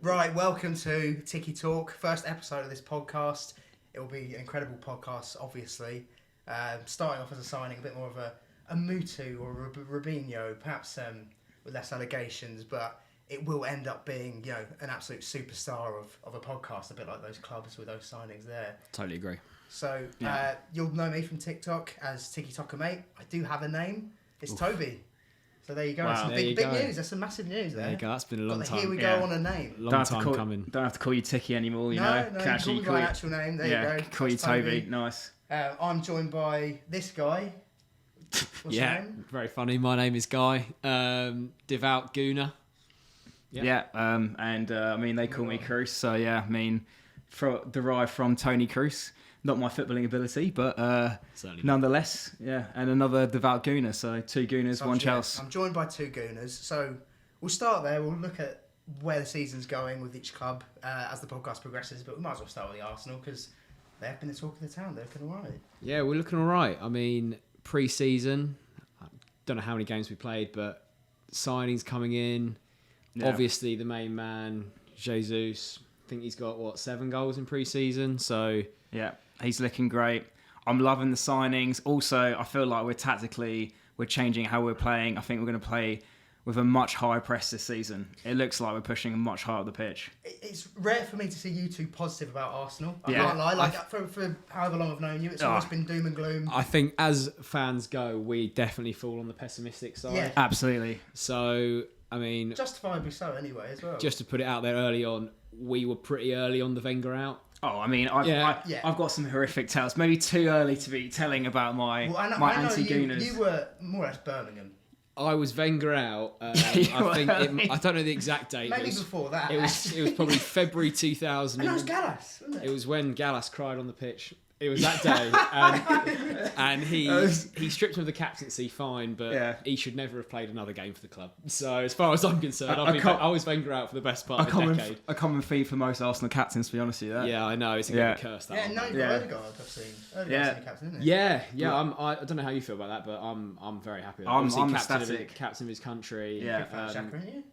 Right, welcome to TikiTalk, first episode of this podcast. It will be an incredible podcast, obviously. Starting off as a signing, a bit more of a Mutu or a Robinho, perhaps with less allegations, but it will end up being, an absolute superstar of a podcast, a bit like those clubs with those signings there. Totally agree. So you'll know me from TikTok as TikiTalk Mate. I do have a name. It's Toby. So there you go. Wow. Some big news. That's some massive news there. There you go. That's been a long time. Here we go on a name. Long time coming. Don't have to call you Tiki anymore, No, know. you call me by an actual name. There you go. Call you Toby. Nice. I'm joined by this guy. What's your name? Very funny. My name is Guy. Devout Gooner. Yeah. I mean, they call me Kroos. So yeah, I mean, derived from Tony Kroos. Not my footballing ability, but nonetheless, yeah. And another devout gooner. So two gooners, one Chelsea. I'm joined by two gooners. So we'll start there. We'll look at where the season's going with each club as the podcast progresses. But we might as well start with the Arsenal because they have been the talk of the town. They're looking all right. Yeah, we're looking all right. I mean, pre-season, I don't know how many games we played, but signings coming in. Yeah. Obviously, the main man, Jesus. I think he's got, 7 goals in pre-season. So yeah. He's looking great. I'm loving the signings. Also, I feel like we're changing how we're playing. I think we're going to play with a much higher press this season. It looks like we're pushing much higher up the pitch. It's rare for me to see you two positive about Arsenal. I Yeah. can't lie. For however long I've known you, it's always been doom and gloom. I think as fans go, we definitely fall on the pessimistic side. Yeah. Absolutely. So, I mean, justifiably so anyway as well. Just to put it out there early on, we were pretty early on the Wenger out. Oh, I mean, I've got some horrific tales. Maybe too early to be telling about my anti-Gooners. You were more or less Birmingham. I was Wenger out. I don't know the exact date. Maybe before that. It was probably February 2000. And that was Gallas, wasn't it? It was when Gallas cried on the pitch. It was that day, and he stripped him of the captaincy, fine, but he should never have played another game for the club. So as far as I'm concerned, I was Wenger out for the best part of a decade. A common theme for most Arsenal captains, to be honest with you. Yeah, I know, it's a bit of a curse. That you've got Odegaard, I've seen. Odegaard's captain, isn't it? Yeah. I don't know how you feel about that, but I'm very happy. I'm ecstatic. Captain of his country. Yeah, Xhaka, aren't you?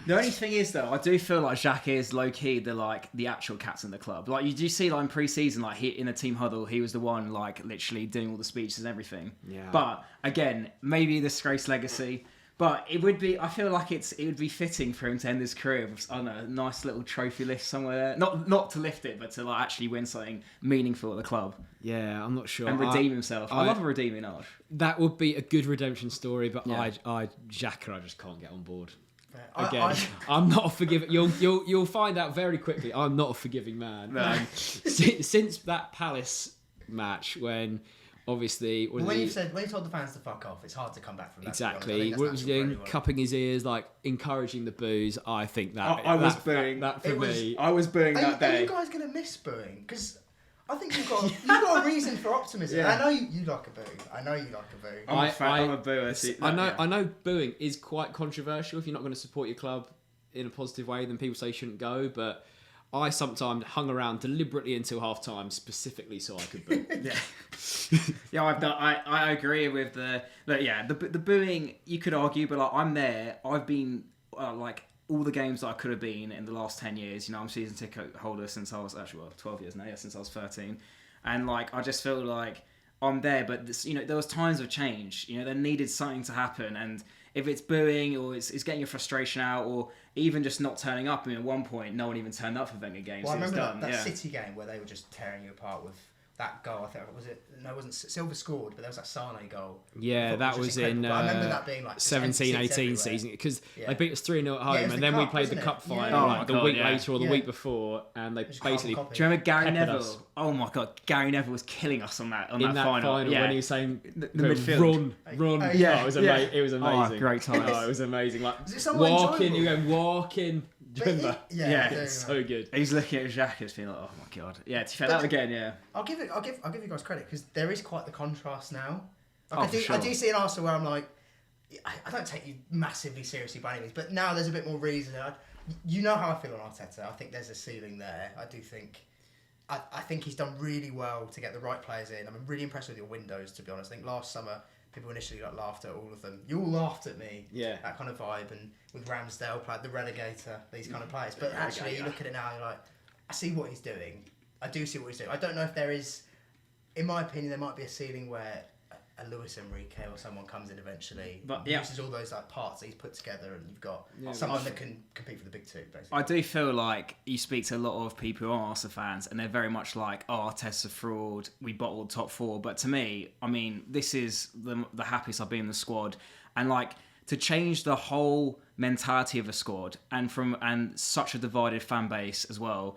The only thing is, though, I do feel like Xhaka is low key the actual captain of the club. Like you do see, in pre-season, he in a team huddle, he was the one literally doing all the speeches and everything. Yeah. But again, maybe disgraced legacy. But it would be. I feel like it would be fitting for him to end his career with a nice little trophy lift somewhere. Not to lift it, but to actually win something meaningful at the club. Yeah, I'm not sure. And redeem himself. I love a redeeming arch. That would be a good redemption story, but Xhaka, I just can't get on board. Again, I'm not a forgiving. You'll find out very quickly. I'm not a forgiving man. Since that Palace match, when obviously when you told the fans to fuck off, it's hard to come back from that. Exactly. What was he doing? Cupping his ears, encouraging the boos. I think that I was booing that for me. I was booing that day. Are you guys gonna miss booing? Because I think you've got a reason for optimism. Yeah. I know you like a boo. I'm a booer. I know booing is quite controversial. If you're not going to support your club in a positive way, then people say you shouldn't go. But I sometimes hung around deliberately until half time, specifically so I could boo. I agree with the booing. You could argue, but I'm there. I've been all the games that I could have been in the last 10 years. I'm season ticket holder since I was 12 years now, since I was 13. And I just feel like I'm there, but there was times of change. There needed something to happen. And if it's booing or it's getting your frustration out or even just not turning up. I mean, at one point, no one even turned up for Wenger games. Well, I remember that City game where they were just tearing you apart with that goal. I think it wasn't Silva scored, but there was that Sane goal. Yeah, that was in I remember that being 17-18 season because they beat us 3-0 at home, and then we played the cup final the week later or the week before, and they basically. Do you remember Gary Neville? Oh my God, Gary Neville was killing us on that final when he was saying the midfield. Run. It was amazing. It was amazing. Oh, great time. It was amazing. Walk in. Remember? It's so good. He's looking at Xhaka being like, oh my God. Yeah, to that again, yeah. I'll give you guys credit because there is quite the contrast now. I do see an Arsenal where I'm like, I don't take you massively seriously by any means, but now there's a bit more reason. You know how I feel on Arteta. I think there's a ceiling there. I do think. I think he's done really well to get the right players in. I'm really impressed with your windows, to be honest. I think last summer people initially laughed at all of them. You all laughed at me. Yeah. That kind of vibe, and with Ramsdale, played the relegator, these kind of players. But actually, you look at it now, you're like, I see what he's doing. I do see what he's doing. I don't know if there is, in my opinion, there might be a ceiling where a Luis Enrique or someone comes in eventually, but uses all those parts that he's put together, and you've got someone that can compete for the big two, basically. I do feel like you speak to a lot of people who are Arsenal fans, and they're very much like, "Oh, Arteta's a fraud. We bottled top 4." But to me, I mean, this is the happiest I've been in the squad, and like to change the whole mentality of a squad, and such a divided fan base as well.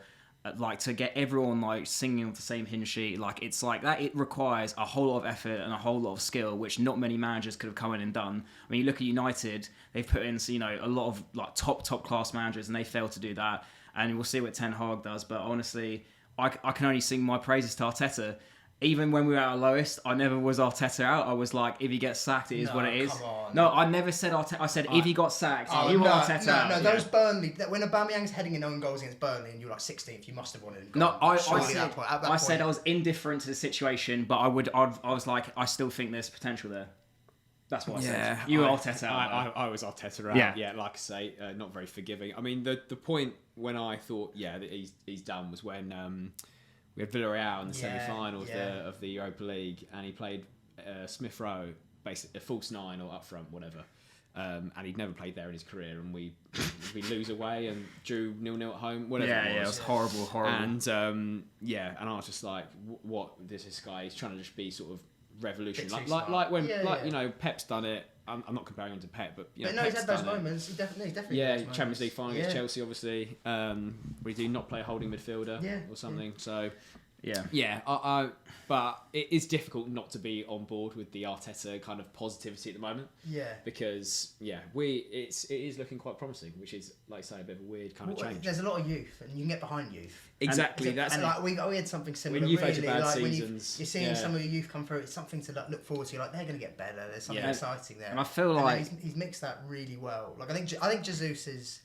Like to get everyone like singing off the same hymn sheet, like it's like that. It requires a whole lot of effort and a whole lot of skill, which not many managers could have come in and done. I mean, you look at United; they've put in a lot of like top class managers, and they failed to do that. And we'll see what Ten Hag does. But honestly, I can only sing my praises to Arteta. Even when we were at our lowest, I never was Arteta out. I was like, if he gets sacked, it is what it is. Come on. No, I never said Arteta. I said if he got sacked, you were Arteta out. No, those Burnley, when Aubameyang's heading in own goals against Burnley and you're like 16th, you must have wanted him gone. No, I said I was indifferent to the situation, but I was like, I still think there's potential there. That's what I said. You were Arteta out. I was Arteta out. Yeah, like I say, not very forgiving. I mean, the point when I thought, that he's done was when we had Villarreal in the semi-final of the Europa League, and he played Smith Rowe, basically a false 9 or up front, whatever. And he'd never played there in his career, and we lose away and drew 0-0 at home, whatever it was. Yeah, it was horrible. And and I was just like, what? This guy? He's trying to just be sort of revolutionary, like when Pep's done it. I'm not comparing him to Pep, but he's had those moments. He's definitely Champions League final against Chelsea, obviously. We do not play a holding midfielder or something. So but it is difficult not to be on board with the Arteta kind of positivity at the moment. Yeah. Because it is looking quite promising, which is like I say a bit of a weird kind of change. There's a lot of youth, and you can get behind youth. Exactly. We had something similar. When you've really, had your bad when seasons, you're seeing some of your youth come through. It's something to look forward to. Like they're going to get better. There's something exciting there. And I feel like he's mixed that really well. Like I think Jesus is.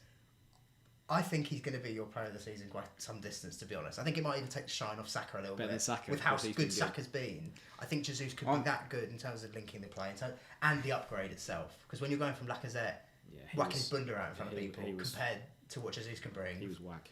I think he's going to be your player of the season by some distance, to be honest. I think it might even take the shine off Saka a little bit. With how good Saka's been, I think Jesus could be that good in terms of linking the play and the upgrade itself. Because when you're going from Lacazette, whacking his bunda out in front of people, compared to what Jesus can bring. He was whack.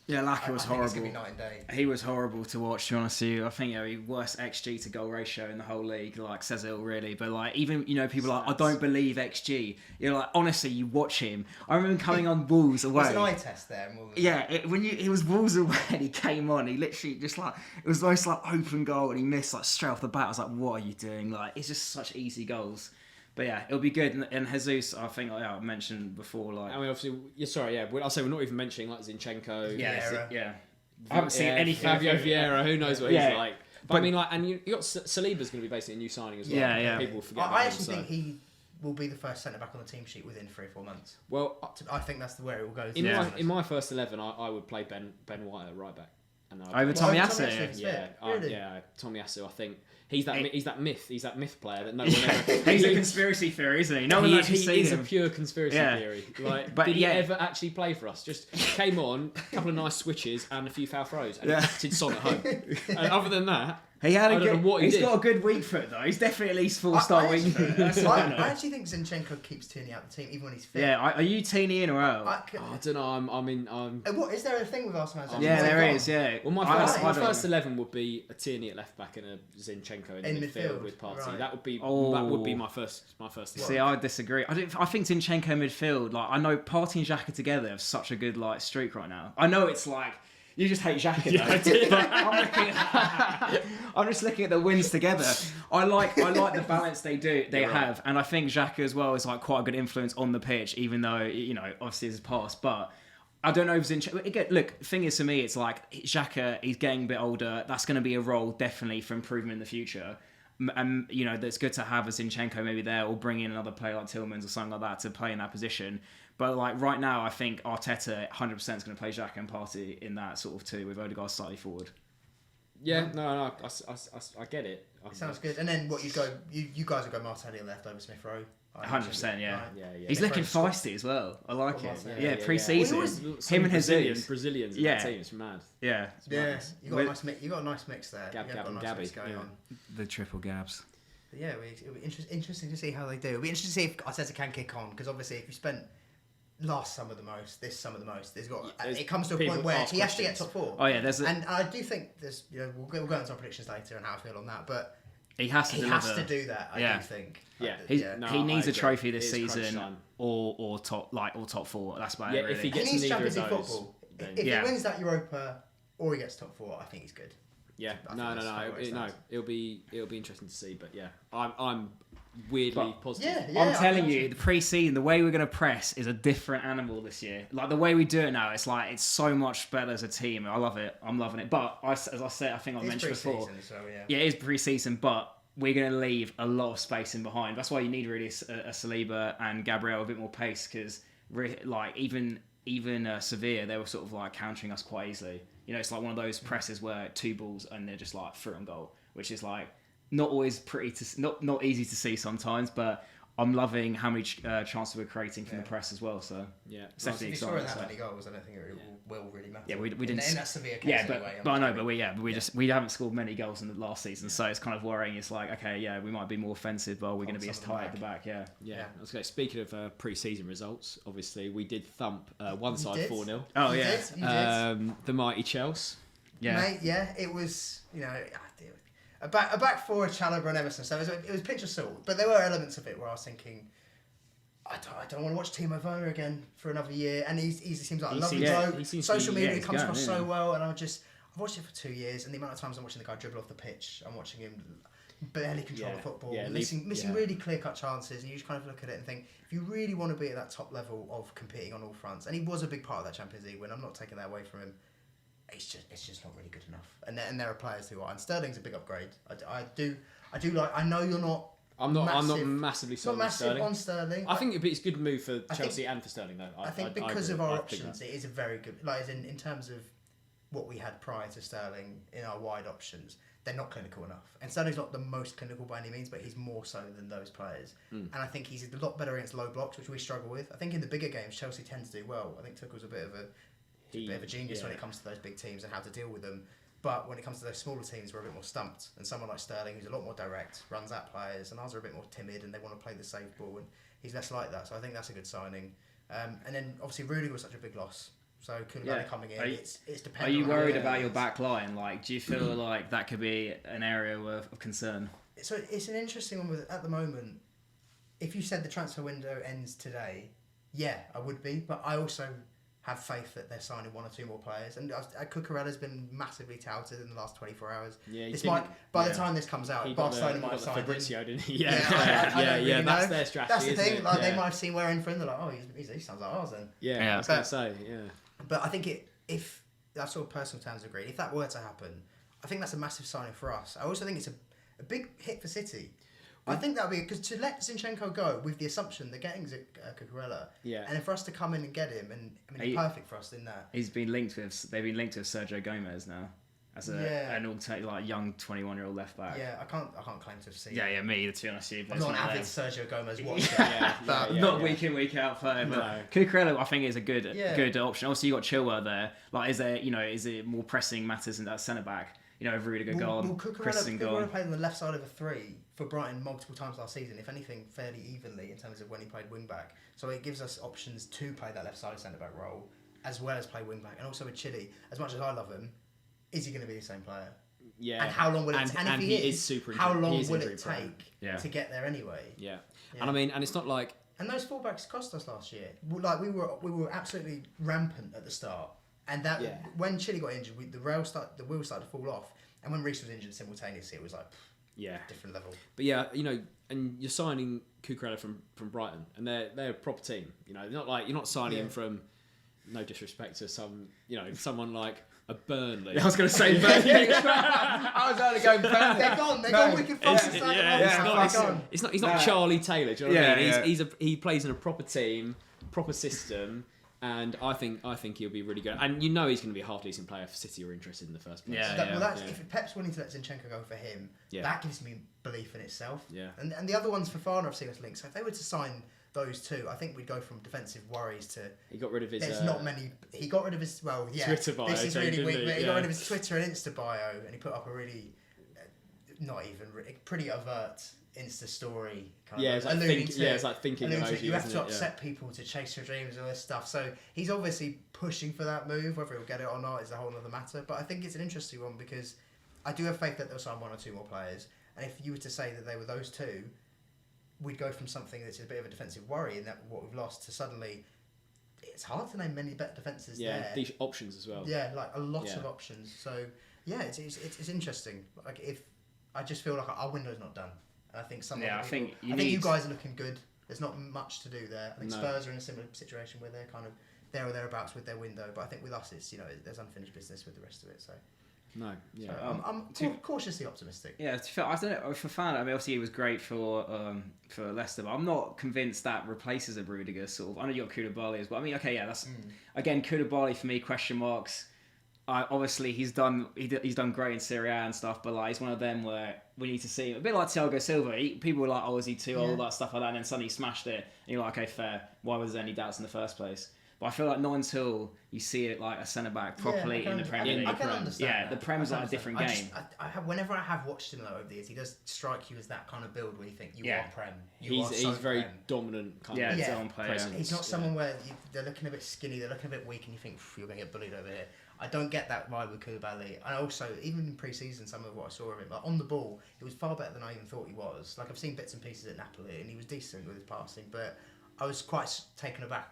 Yeah, Laka was horrible. It's gonna be night and day. He was horrible to watch, to be honest with you. I think worst XG to goal ratio in the whole league, like says it all really. But like even people are like, I don't believe XG. You're like, honestly, you watch him. I remember him coming on Wolves away. It was an eye test there. It was Wolves away and he came on. He literally just like it was most like open goal and he missed like straight off the bat. I was like, what are you doing? Like it's just such easy goals. But yeah, it'll be good. And Jesus, I think I mentioned before, like I mean, obviously, I'll say we're not even mentioning like Zinchenko. I haven't seen anything. Fabio Vieira, who knows what he's like. But I mean, like, and you got Saliba's going to be basically a new signing as well. Yeah. People forget. I actually think he will be the first centre back on the team sheet within 3 or 4 months. Well, I think that's where it will go. In my first 11, I would play Ben White at right back. Over Tommy Asu. Tommy Asu. I think he's that myth. He's that myth player that no one ever. He's a conspiracy theory, isn't he? No one actually seen him. He's a pure conspiracy theory. Like, but did he ever actually play for us? Just came on, a couple of nice switches and a few foul throws, and did Son at home. And other than that. He's got a good weak foot though. He's definitely at least 4-star weak foot. I actually think Zinchenko keeps Tierney out the team even when he's fit. Yeah, are you Tierney in or out? I don't know. I'm. What is there a thing with Arsenal? Yeah, there is. Yeah. Well, my first 11 would be a Tierney at left back and a Zinchenko in midfield with Partey. Right. That would be my first. See, I disagree. I think Zinchenko midfield. Like I know Partey and Xhaka together have such a good like streak right now. I know it's like. You just hate Xhaka, though. But I'm just looking at the wins together. I like the balance they have, and I think Xhaka as well is like quite a good influence on the pitch, even though obviously his past. But I don't know if Zinchenko. Again, look, the thing is for me, it's like Xhaka. He's getting a bit older. That's going to be a role definitely for improvement in the future. And that's good to have a Zinchenko maybe there, or bring in another player like Tillmans or something like that to play in that position. But like right now, I think Arteta 100% is going to play Xhaka and Partey in that sort of two with Odegaard slightly forward. Yeah, no, I get it. It sounds good. And then you guys will go Martinelli left over Smith Rowe. 100%, yeah. Right. Yeah. He's looking feisty as well. I like it. Yeah, pre-season. Him and Jesus. Brazilians in that team, it's mad. Yeah. You got a nice mix there. Gab and Gabby. Going on. The triple Gabs. yeah, it'll be interesting to see how they do. It'll be interesting to see if Arteta can kick on, because obviously if you spent last summer the most, this summer the most, it comes to a point where he has to get top 4. Oh yeah, and I do think there's, we'll go into our predictions later and how I feel on that, but he has to do that. I do think. Yeah, he needs a trophy this season, or top 4. That's about it. Really. If he gets neither Champions of League those, football, if he wins that Europa or he gets top 4, I think he's good. Yeah, it'll be interesting to see, but yeah, I'm weirdly positive. Yeah, I'm telling you, the pre-season, the way we're going to press is a different animal this year. Like the way we do it now, it's so much better as a team. I love it. I'm loving it. But as I said, I think I mentioned before, so it is pre-season, but we're going to leave a lot of space in behind. That's why you need really a Saliba and Gabriel a bit more pace, because even Sevilla, they were sort of like countering us quite easily. It's like one of those presses where 2 balls and they're just like through on goal, which is like not always not easy to see sometimes. But I'm loving how many chances we're creating from the press as well. So it's definitely exciting. If you score that many goals, I don't think it will really matter. Yeah, we didn't. In that severe case anyway. But I know, we haven't scored many goals in the last season, so it's kind of worrying. It's like, okay, we might be more offensive, but we're going to be as tight at the back. Yeah. I was going to speaking of pre-season results. Obviously, we did thump one side 4-0. Oh you yeah, did. The mighty Chelsea. Yeah, mate. Yeah, it was. A back 4 of Chalobah and Emerson, so it was pinch of salt. But there were elements of it where I was thinking, I don't want to watch Timo Werner again for another year. And he seems like a lovely bloke. Social media comes across so well, and I've watched it for 2 years, and the amount of times I'm watching the guy dribble off the pitch, I'm watching him barely control the football, missing really clear-cut chances, and you just kind of look at it and think, if you really want to be at that top level of competing on all fronts, and he was a big part of that Champions League win, I'm not taking that away from him, it's just not really good enough. And there are players who are, and Sterling's a big upgrade. I know you're not. I'm not massively sold on Sterling. On Sterling. I think it's a good move for Chelsea and for Sterling though. I think because of our options, it is a very good. Like as in terms of what we had prior to Sterling in our wide options, they're not clinical enough. And Sterling's not the most clinical by any means, but he's more so than those players. And I think he's a lot better against low blocks, which we struggle with. I think in the bigger games, Chelsea tend to do well. I think Tuchel's a bit of a genius when it comes to those big teams and how to deal with them. But when it comes to those smaller teams, we're a bit more stumped. And someone like Sterling, who's a lot more direct, runs at players, and ours are a bit more timid and they want to play the safe ball, and he's less like that. So I think that's a good signing. And then obviously Rudiger was such a big loss. So Koulibaly coming in, it's dependent. Are you worried about your back line? Like, do you feel like that could be an area of concern? So it's an interesting one at the moment. If you said the transfer window ends today, yeah, I would be. But I also have faith that they're signing 1 or 2 more players. And Cucurella's been massively touted in the last 24 hours. Yeah, by the time this comes out, Barcelona might have signed Fabrizio, didn't he? Yeah. That's their strategy. That's the thing. They might have seen we're in for him. They're like, oh, he sounds like ours then. Yeah, I was going to say, But I think if that's sort of personal terms agreed, if that were to happen, I think that's a massive signing for us. I also think it's a big hit for City. I think that would be, because to let Zinchenko go with the assumption they're getting Cucurella, and for us to come in and get him, and he's perfect for us in that. They've been linked with Sergio Gomez now as an alternative, like young 21-year-old left back. Yeah, I can't claim to have seen. Yeah, me either. To be honest, I'm not an avid Sergio Gomez watcher. Not week in week out player. But Cucurella, I think, is a good option. Also, you got Chilwell there. Like, is it more pressing matters in that centre back? If Rudiger gone, Christensen gone. Cucurella played on the left side of a 3 for Brighton multiple times last season, if anything, fairly evenly in terms of when he played wing-back. So it gives us options to play that left side centre-back role, as well as play wing-back. And also with Chile, as much as I love him, is he going to be the same player? Yeah. And how long will it take? And if he is super how long will it take to get there anyway? Yeah. And I mean, and it's not like... And those fullbacks cost us last year. Like, we were absolutely rampant at the start. And that when Chile got injured, the wheels started to fall off. And when Reece was injured simultaneously, it was like different level. But and you're signing Cucurella from Brighton, and they're a proper team. Not like you're not signing him from, no disrespect to someone like a Burnley. I was going to say Burnley. I was only going Burnley. They're gone. We can fast He's not Charlie Taylor. Do you know what I mean? He plays in a proper team, proper system. And I think he'll be really good. And he's going to be a half-decent player for City are interested in the first place. If Pep's willing to let Zinchenko go for him, that gives me belief in itself. Yeah. And the other ones for Fafana I've seen us linked. So if they were to sign those two, I think we'd go from defensive worries to... He got rid of his... There's not many... He got rid of his... Well, yeah. Twitter bio. This is really weak. He got rid of his Twitter and Insta bio, and he put up a really... not even... pretty overt Insta story kind of. It's like it's like thinking emoji. You have to upset people to chase your dreams and all this stuff. So he's obviously pushing for that move. Whether he'll get it or not is a whole other matter. But I think it's an interesting one because I do have faith that they'll sign 1 or 2 more players. And if you were to say that they were those 2, we'd go from something that's a bit of a defensive worry in that what we've lost to suddenly it's hard to name many better defences there. Yeah, these options as well. Yeah, like a lot of options. So yeah, it's interesting. Like if I just feel like our window's not done. And I think I think you guys are looking good. There's not much to do there. I think Spurs are in a similar situation where they're kind of there or thereabouts with their window. But I think with us, it's there's unfinished business with the rest of it. So. No, yeah. So I'm cautiously optimistic. Yeah, I don't know for fan. I mean, obviously, it was great for Leicester, but I'm not convinced that replaces a Rudiger sort of. I know you got Koulibaly as well. I mean, okay, yeah, that's again Koulibaly for me. Question marks. Obviously, he's done great in Serie A and stuff, but like he's one of them where we need to see him. A bit like Thiago Silva. People were like, "Oh, is he too old?" That stuff like that, and then suddenly he smashed it. And you're like, "Okay, fair. Why was there any doubts in the first place?" But I feel like not until you see it like a centre back properly in the Premier League. I can understand that. The Prem's like a different game. Whenever I have watched him though over the years, he does strike you as that kind of build where you think you are Prem. He's very dominant kind of zone player. He's not someone where they're looking a bit skinny, they're looking a bit weak, and you think you're going to get bullied over here. I don't get that vibe with Koulibaly. And also, even in pre-season, some of what I saw of him, like on the ball, he was far better than I even thought he was. Like I've seen bits and pieces at Napoli, and he was decent with his passing, but I was quite taken aback.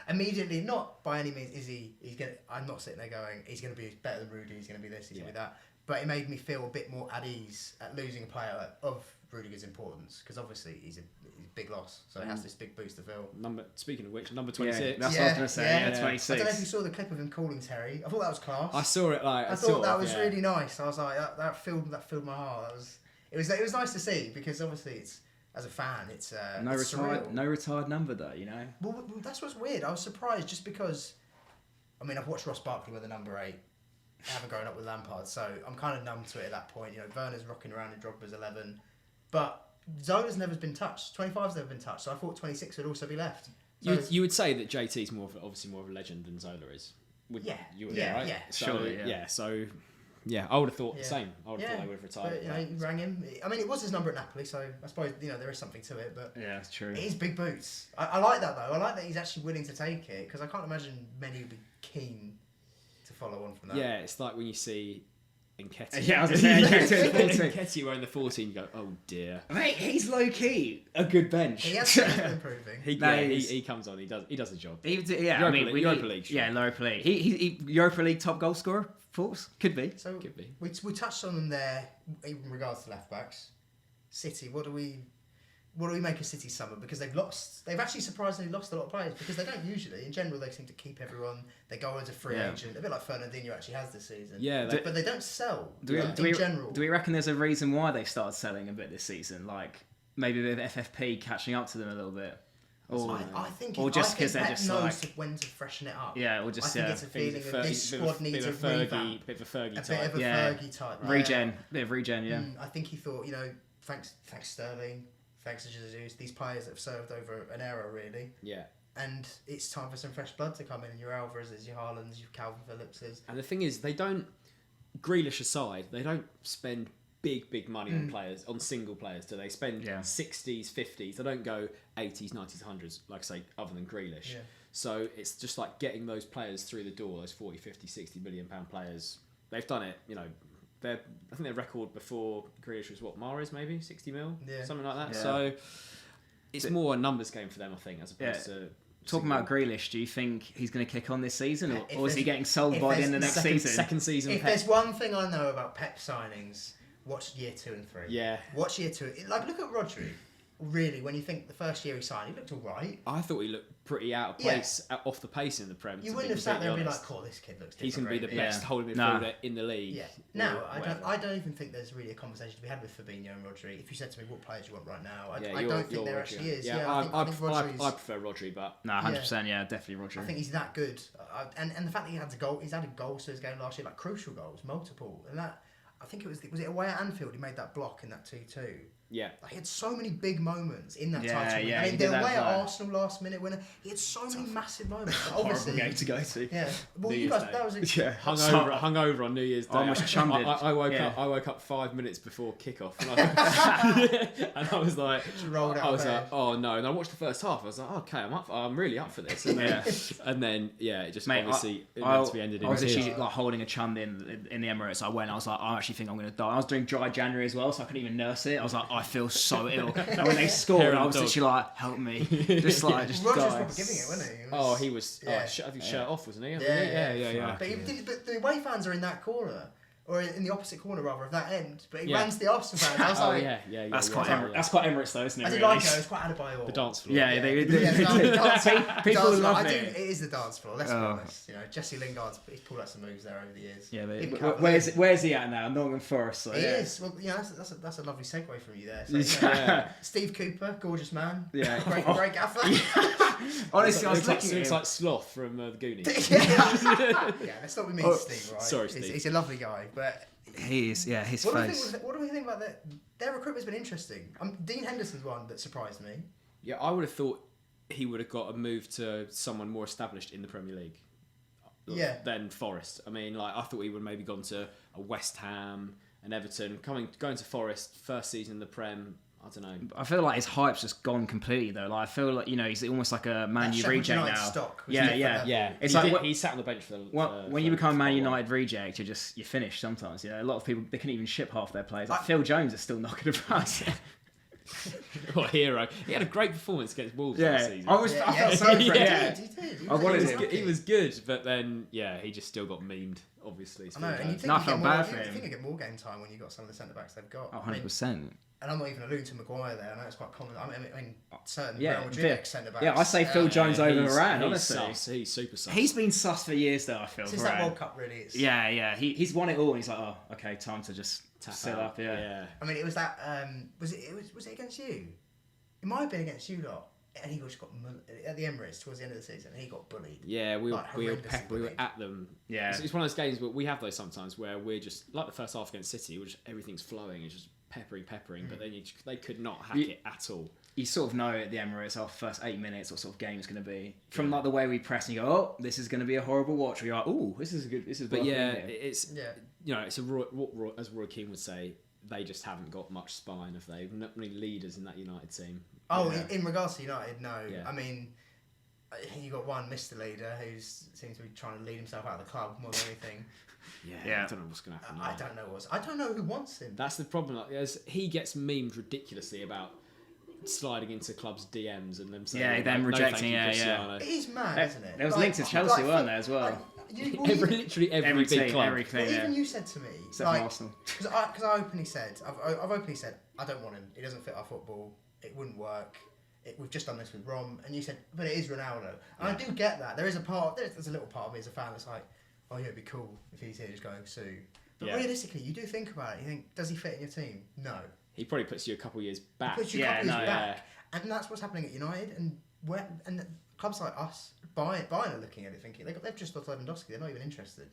Immediately, not by any means is he's gonna. I'm not sitting there going he's going to be better than Rudy. He's going to be this. He's going to be that. But it made me feel a bit more at ease at losing a player of Rudiger's importance because obviously he's a big loss. So it has this big boost to fill. Speaking of which, number 26. Yeah, that's what I was going to say. 26. I don't know if you saw the clip of him calling Terry. I thought that was class. I saw it. I thought that was really nice. I was like that filled my heart. It was nice to see because obviously it's. As a fan, it's no retired number though, Well, that's what's weird. I was surprised just because, I mean, I've watched Ross Barkley with the number 8. I haven't grown up with Lampard, so I'm kind of numb to it at that point. Werner's rocking around in Drogba's 11, but Zola's never been touched. 25's never been touched, so I thought 26 would also be left. So you would say that JT's obviously more of a legend than Zola is. Right? Yeah. So. Yeah, I would have thought the same. I would have thought they would have retired. But, he rang him. I mean, it was his number at Napoli, so I suppose there is something to it. But yeah, it's true. It is big boots. I like that though. I like that he's actually willing to take it because I can't imagine many would be keen to follow on from that. Yeah, it's like when you see Nketiah. Yeah, I was saying Nketiah wearing the 14, you go, oh dear. Mate, he's low key a good bench. He has been improving. He comes on. He does the job. Europa League. Yeah, Europa League. He Europa League top goal scorer. Force could be. So could be. We touched on them there in regards to left backs. City. What do we make of City's summer? Because they've actually surprisingly lost a lot of players because they don't usually. In general, they seem to keep everyone. They go as a free agent, a bit like Fernandinho actually has this season. Yeah, but they don't sell. In general, do we reckon there's a reason why they started selling a bit this season? Like maybe with FFP catching up to them a little bit. I think because they're just knows when to freshen it up. Yeah, or just I think it's a feeling that this squad needs a revamp. Bit of a Fergie type. A bit of a Fergie type. Bit of regen, yeah. I think he thought, thanks Sterling, thanks to Jesus, these players that have served over an era really. Yeah. And it's time for some fresh blood to come in. And your Alvarez's, your Haalands, your Calvin Phillips's. And the thing is, Grealish aside, they don't spend big money on single players. Do they spend 60s, 50s? They don't go 80s, 90s, 100s, like I say, other than Grealish. Yeah. So it's just like getting those players through the door, those 40, 50, 60 million pound players. They've done it, I think their record before Grealish was Mahrez maybe 60 mil, something like that. Yeah. So it's more a numbers game for them, I think, as opposed to. Talking about Grealish, do you think he's going to kick on this season, or is he getting sold by the end of next season? Second season. If there's one thing I know about Pep signings. Watch year 2 and 3. Yeah. Watch year 2. Like, look at Rodri. Really, when you think the first year he signed, he looked all right. I thought he looked pretty out of place, off the pace in the Prem. You wouldn't have sat there and be like, this kid looks different. He's going to be the best holding midfielder in the league. Yeah. No, I don't even think there's really a conversation to be had with Fabinho and Rodri. If you said to me, what players you want right now, I don't think there actually is. Yeah, I prefer Rodri, but... No, 100%, definitely Rodri. I think he's that good. And the fact that he's added goals to his game last year, like crucial goals, multiple, and that... I think it was it away at Anfield he made that block in that 2-2. Yeah. Like, he had so many big moments in that title. Yeah, I mean, the way at Arsenal last minute winner, he had so many massive moments. Obviously, horrible game to go to. Yeah. Well, you guys, that was hung over on New Year's Day. I almost chummed it. I woke up 5 minutes before kickoff, and I was like, oh no. And I watched the first half. I was like, okay, I'm really up for this. And then, it just obviously ended in I was tears. actually like holding a chum in the Emirates. I was like, I actually think I'm going to die. I was doing dry January as well, so I couldn't even nurse it. I was like, I feel so ill. And when they scored, I was literally like, help me. Just Roger was probably giving it, wasn't he? He was. I think shirt off, wasn't he? Yeah. But the away fans are in that corner. Or in the opposite corner, rather, of that end. But he ran to the Arsenal fans. I was like... That's quite Emirates, though, isn't it? I did like it. It was quite Adebayor. The dance floor. People love it. It is the dance floor, let's be honest. You know, Jesse Lingard's he's pulled out some moves there over the years. Yeah, where's he at now? Nottingham Forest. So, he is. Well, that's a lovely segue from you there. So, Steve Cooper, gorgeous man. Yeah. Great gaffer. Honestly, I was looking at him. Looks like Sloth from the Goonies. Let's not be mean to Steve, right? Sorry, Steve. He's a lovely guy, but... He is, his face. What do we think about that? Their recruitment's been interesting. Dean Henderson's one that surprised me. Yeah, I would have thought he would have got a move to someone more established in the Premier League. Than Forest. I mean, I thought he would have maybe gone to a West Ham, an Everton, going to Forest, first season in the Prem. I don't know. I feel like his hype's just gone completely though. I feel like he's almost like a Man U reject now. Stock, yeah. It's he sat on the bench for. When you become a Man United reject, you're finished. Sometimes, a lot of people they couldn't even ship half their players. Like Phil Jones is still knocking about. What a hero! He had a great performance against Wolves last season. I felt so for him. He was good, but then he just still got memed. Obviously, I know, and you think I felt bad for him. You think you get more game time when you got some of the centre backs they've got. 100%. And I'm not even alluding to Maguire there. I know it's quite common. I mean certain Real Madrid centre backs. Yeah, I say Phil Jones over Varane. Honestly, he's super sus. He's been sus for years, though. I feel since that World Cup, really. He's won it all, and he's like, oh, okay, time to just sit up. Yeah. I mean, it was that. Was it against you? It might have been against you lot. And he just got at the Emirates towards the end of the season. He got bullied. Yeah, we were at them. Yeah, it's one of those games, but we have those sometimes where we're just like the first half against City, everything's flowing, it's just peppering. But then they could not hack it at all. You sort of know at the Emirates our first 8 minutes what sort of game it's going to be from the way we press and you go, oh, this is going to be a horrible watch. Or you're like, oh, this is good. This is. But it's it's as Roy Keane would say. They just haven't got much spine, have they? Not many leaders in that United team. Oh, in regards to United, no. Yeah. I mean, you got one Mr. Leader who seems to be trying to lead himself out of the club more than anything. I don't know what's going to happen. I don't know who wants him. That's the problem. He gets memed ridiculously about sliding into clubs' DMs and them saying, them rejecting. It is mad, isn't it? There was links to Chelsea, weren't there as well? Literally every big club. Even you said to me, Arsenal, because I openly said, I've openly said, I don't want him. He doesn't fit our football. It wouldn't work. We've just done this with Rom, and you said, but it is Ronaldo, and I do get that. There's a little part of me as a fan that's like, oh yeah, it'd be cool if he's here just going Sue. But realistically, you do think about it. You think, does he fit in your team? No. He probably puts you a couple of years back. And that's what's happening at United, and clubs like us, Bayern are looking at it thinking they've just lost Lewandowski. They're not even interested.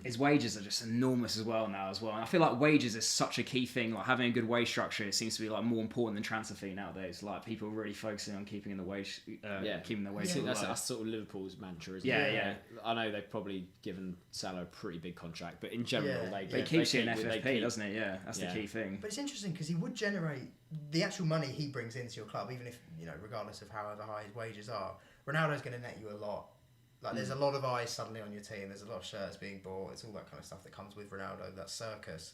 His wages are just enormous as well now as well. And I feel like wages is such a key thing. Like having a good wage structure, it seems to be like more important than transfer fee nowadays. Like people are really focusing on keeping the wage, keeping the wage. That's sort of Liverpool's mantra, isn't it? Yeah. I know they've probably given Salah a pretty big contract, but in general, they keep you in FFP, doesn't it? Yeah, that's the key thing. But it's interesting because he would generate the actual money he brings into your club, even if regardless of however high his wages are. Ronaldo's going to net you a lot. Like there's a lot of eyes suddenly on your team. There's a lot of shirts being bought. It's all that kind of stuff that comes with Ronaldo, that circus.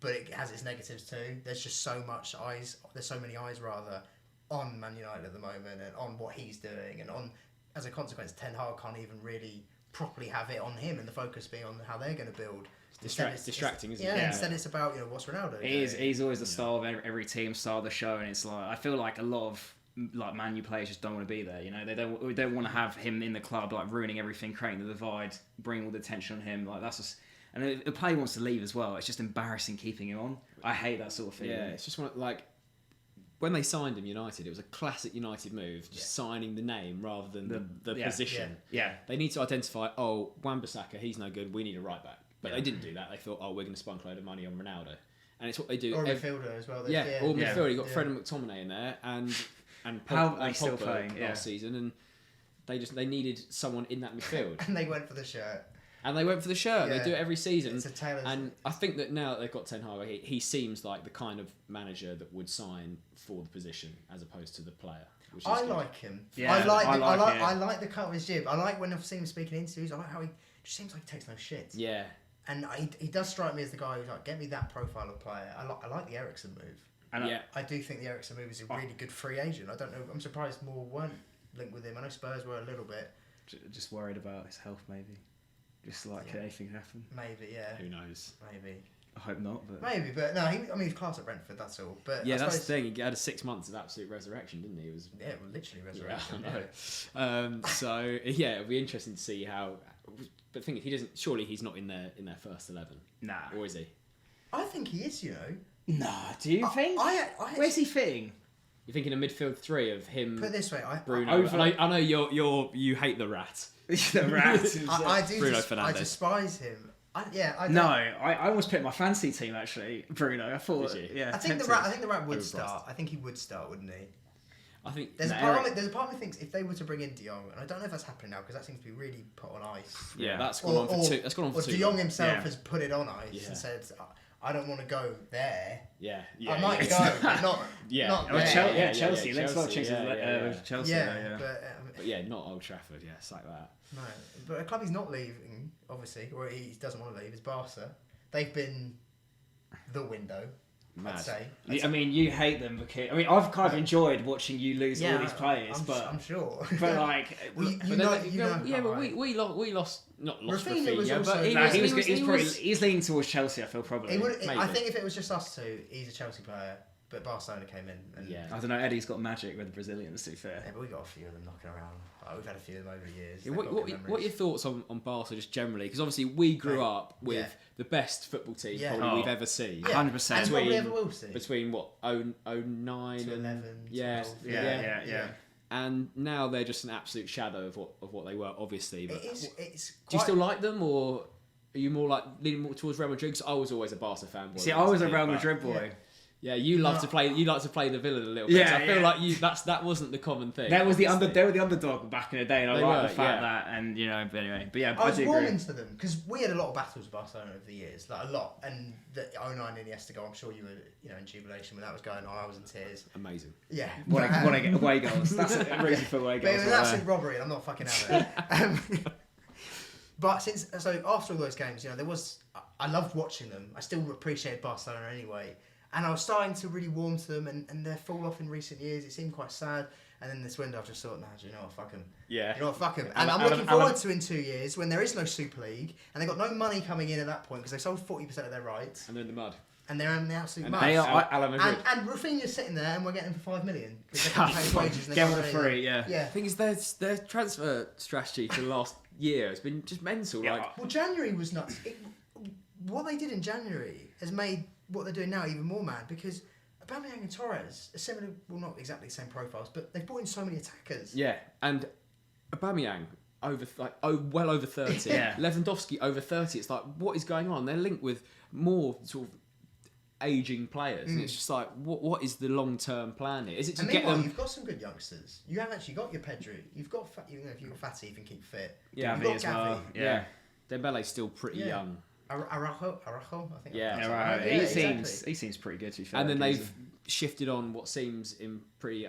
But it has its negatives too. There's just so much eyes. There's so many eyes rather on Man United at the moment and on what he's doing, and on as a consequence, Ten Hag can't even really properly have it on him and the focus being on how they're going to build. It's distracting, isn't it? Yeah, instead it's about what's Ronaldo doing. He's always the star of every team, star of the show, and it's like I feel like a lot of Man U players just don't want to be there. They don't want to have him in the club, like ruining everything, creating the divide, bringing all the attention on him. Like that's just, and if a player wants to leave as well, it's just embarrassing keeping him on. I hate that sort of thing. Yeah, it's just when they signed him, United, it was a classic United move, just signing the name rather than the position. Yeah, they need to identify. Oh, Wan-Bissaka, he's no good. We need a right back. But they didn't do that. They thought, we're going to spunk a load of money on Ronaldo. and it's what they do. Or a midfielder as well. Or midfielder. You got Fred and McTominay in there, and Pogba still playing last season, and they needed someone in that midfield, and they went for the shirt. They do it every season. It's a Taylor's. And I think that now that they've got Ten Hag, he seems like the kind of manager that would sign for the position as opposed to the player. I like him. Yeah, I like the cut of his jib. I like when I've seen him speak in interviews. I like how he just seems like he takes no shit. Yeah. And he does strike me as the guy who's like, get me that profile of player. I like the Eriksen move. And I do think the Eriksen move is a really good free agent. I don't know. I'm surprised more weren't linked with him. I know Spurs were a little bit. Just worried about his health, maybe. Just like anything happen. Maybe, yeah. Who knows? Maybe. I hope not, but maybe, but no. He's class at Brentford. That's all. But yeah, that's the thing. He had 6 months of absolute resurrection, didn't he? It was literally resurrection. Yeah, I know. So yeah, it'll be interesting to see how. But the thing is, he doesn't. Surely he's not in their first 11. Nah. Or is he? I think he is. You know. Nah. Do you think? Where's he fitting? You're thinking a midfield three of him. Put it this way, Bruno. I know you hate the rat. The rat. I do. Bruno Fernandes. I despise him. I almost put my fantasy team actually. Bruno, I thought. Yeah. I think the rat would start. I think he would start, wouldn't he? I think there's a part of me thinks if they were to bring in De Jong, and I don't know if that's happening now because that seems to be really put on ice. Yeah, that's gone on for two. That's gone on for 2 De Jong himself has put it on ice and said, "I don't want to go there." Yeah. I might go, but not. Not there. Chelsea. Let's not change Chelsea. But yeah, not Old Trafford. Yeah, it's like that. No, but a club he's not leaving, obviously, or he doesn't want to leave, is Barca. They've been the window. Mad. I'd say. I mean, you hate them because I've kind of enjoyed watching you lose all these players, I'm sure. But like, we lost not lost Rafinha, but he's leaning towards Chelsea. I feel probably. I think if it was just us two, he's a Chelsea player. But Barcelona came in. And I don't know. Eddie's got magic with the Brazilians. To be fair. Yeah, but we got a few of them knocking around. We've had a few of them over the years. Yeah, what are your thoughts on Barca just generally? Because obviously we grew up with the best football team probably we've ever seen. 100%. And probably ever will see. Between what 09 and 11. Yeah. And now they're just an absolute shadow of what they were, obviously. But do you still like them, or are you more like leaning more towards Real Madrid? Because I was always a Barca fanboy. See, I was a Real Madrid boy. Yeah, you like to play the villain a little bit. Yeah, so I feel like that wasn't the common thing. They were the underdog back in the day, and I like the fact that. And but anyway, but I was warm into them because we had a lot of battles with Barcelona over the years, like a lot. And the 09 Iniesta goal, I'm sure you were in jubilation when that was going on. I was in tears. Amazing. Yeah. Want to get away goals? That's a reason for away goals. But it was an absolute robbery, and I'm not fucking having it. But after all those games, there was. I loved watching them. I still appreciated Barcelona anyway. And I was starting to really warm to them, and their fall off in recent years, it seemed quite sad. And then this window, I've just thought, do you know what, fuck them. Yeah. You know what, fuck them. And I'm looking forward to in 2 years, when there is no Super League, and they've got no money coming in at that point, because they sold 40% of their rights. And they're in the mud. And they're in the absolute mud. They are and Rafinha's sitting there, and we're getting him for 5 million. Because they can't pay his wages. Get him for free, yeah. The thing is, their transfer strategy for the last year has been just mental. Yeah. Well, January was nuts. What they did in January has made what they're doing now even more mad, because Aubameyang and Torres are similar, well, not exactly the same profiles, but they've brought in so many attackers. Yeah, and Aubameyang well over 30. Yeah. Lewandowski over 30. It's like, what is going on? They're linked with more sort of aging players, and it's just like, what is the long term plan here? Is it to get them? You've got some good youngsters. You have actually got your Pedri. You've got if you've got Fatty, you can keep fit. Yeah, Gavi as well. Yeah. Dembele's still pretty young. Araujo, I think. Yeah, he seems pretty good to be fair. And then they've shifted on what seems in pretty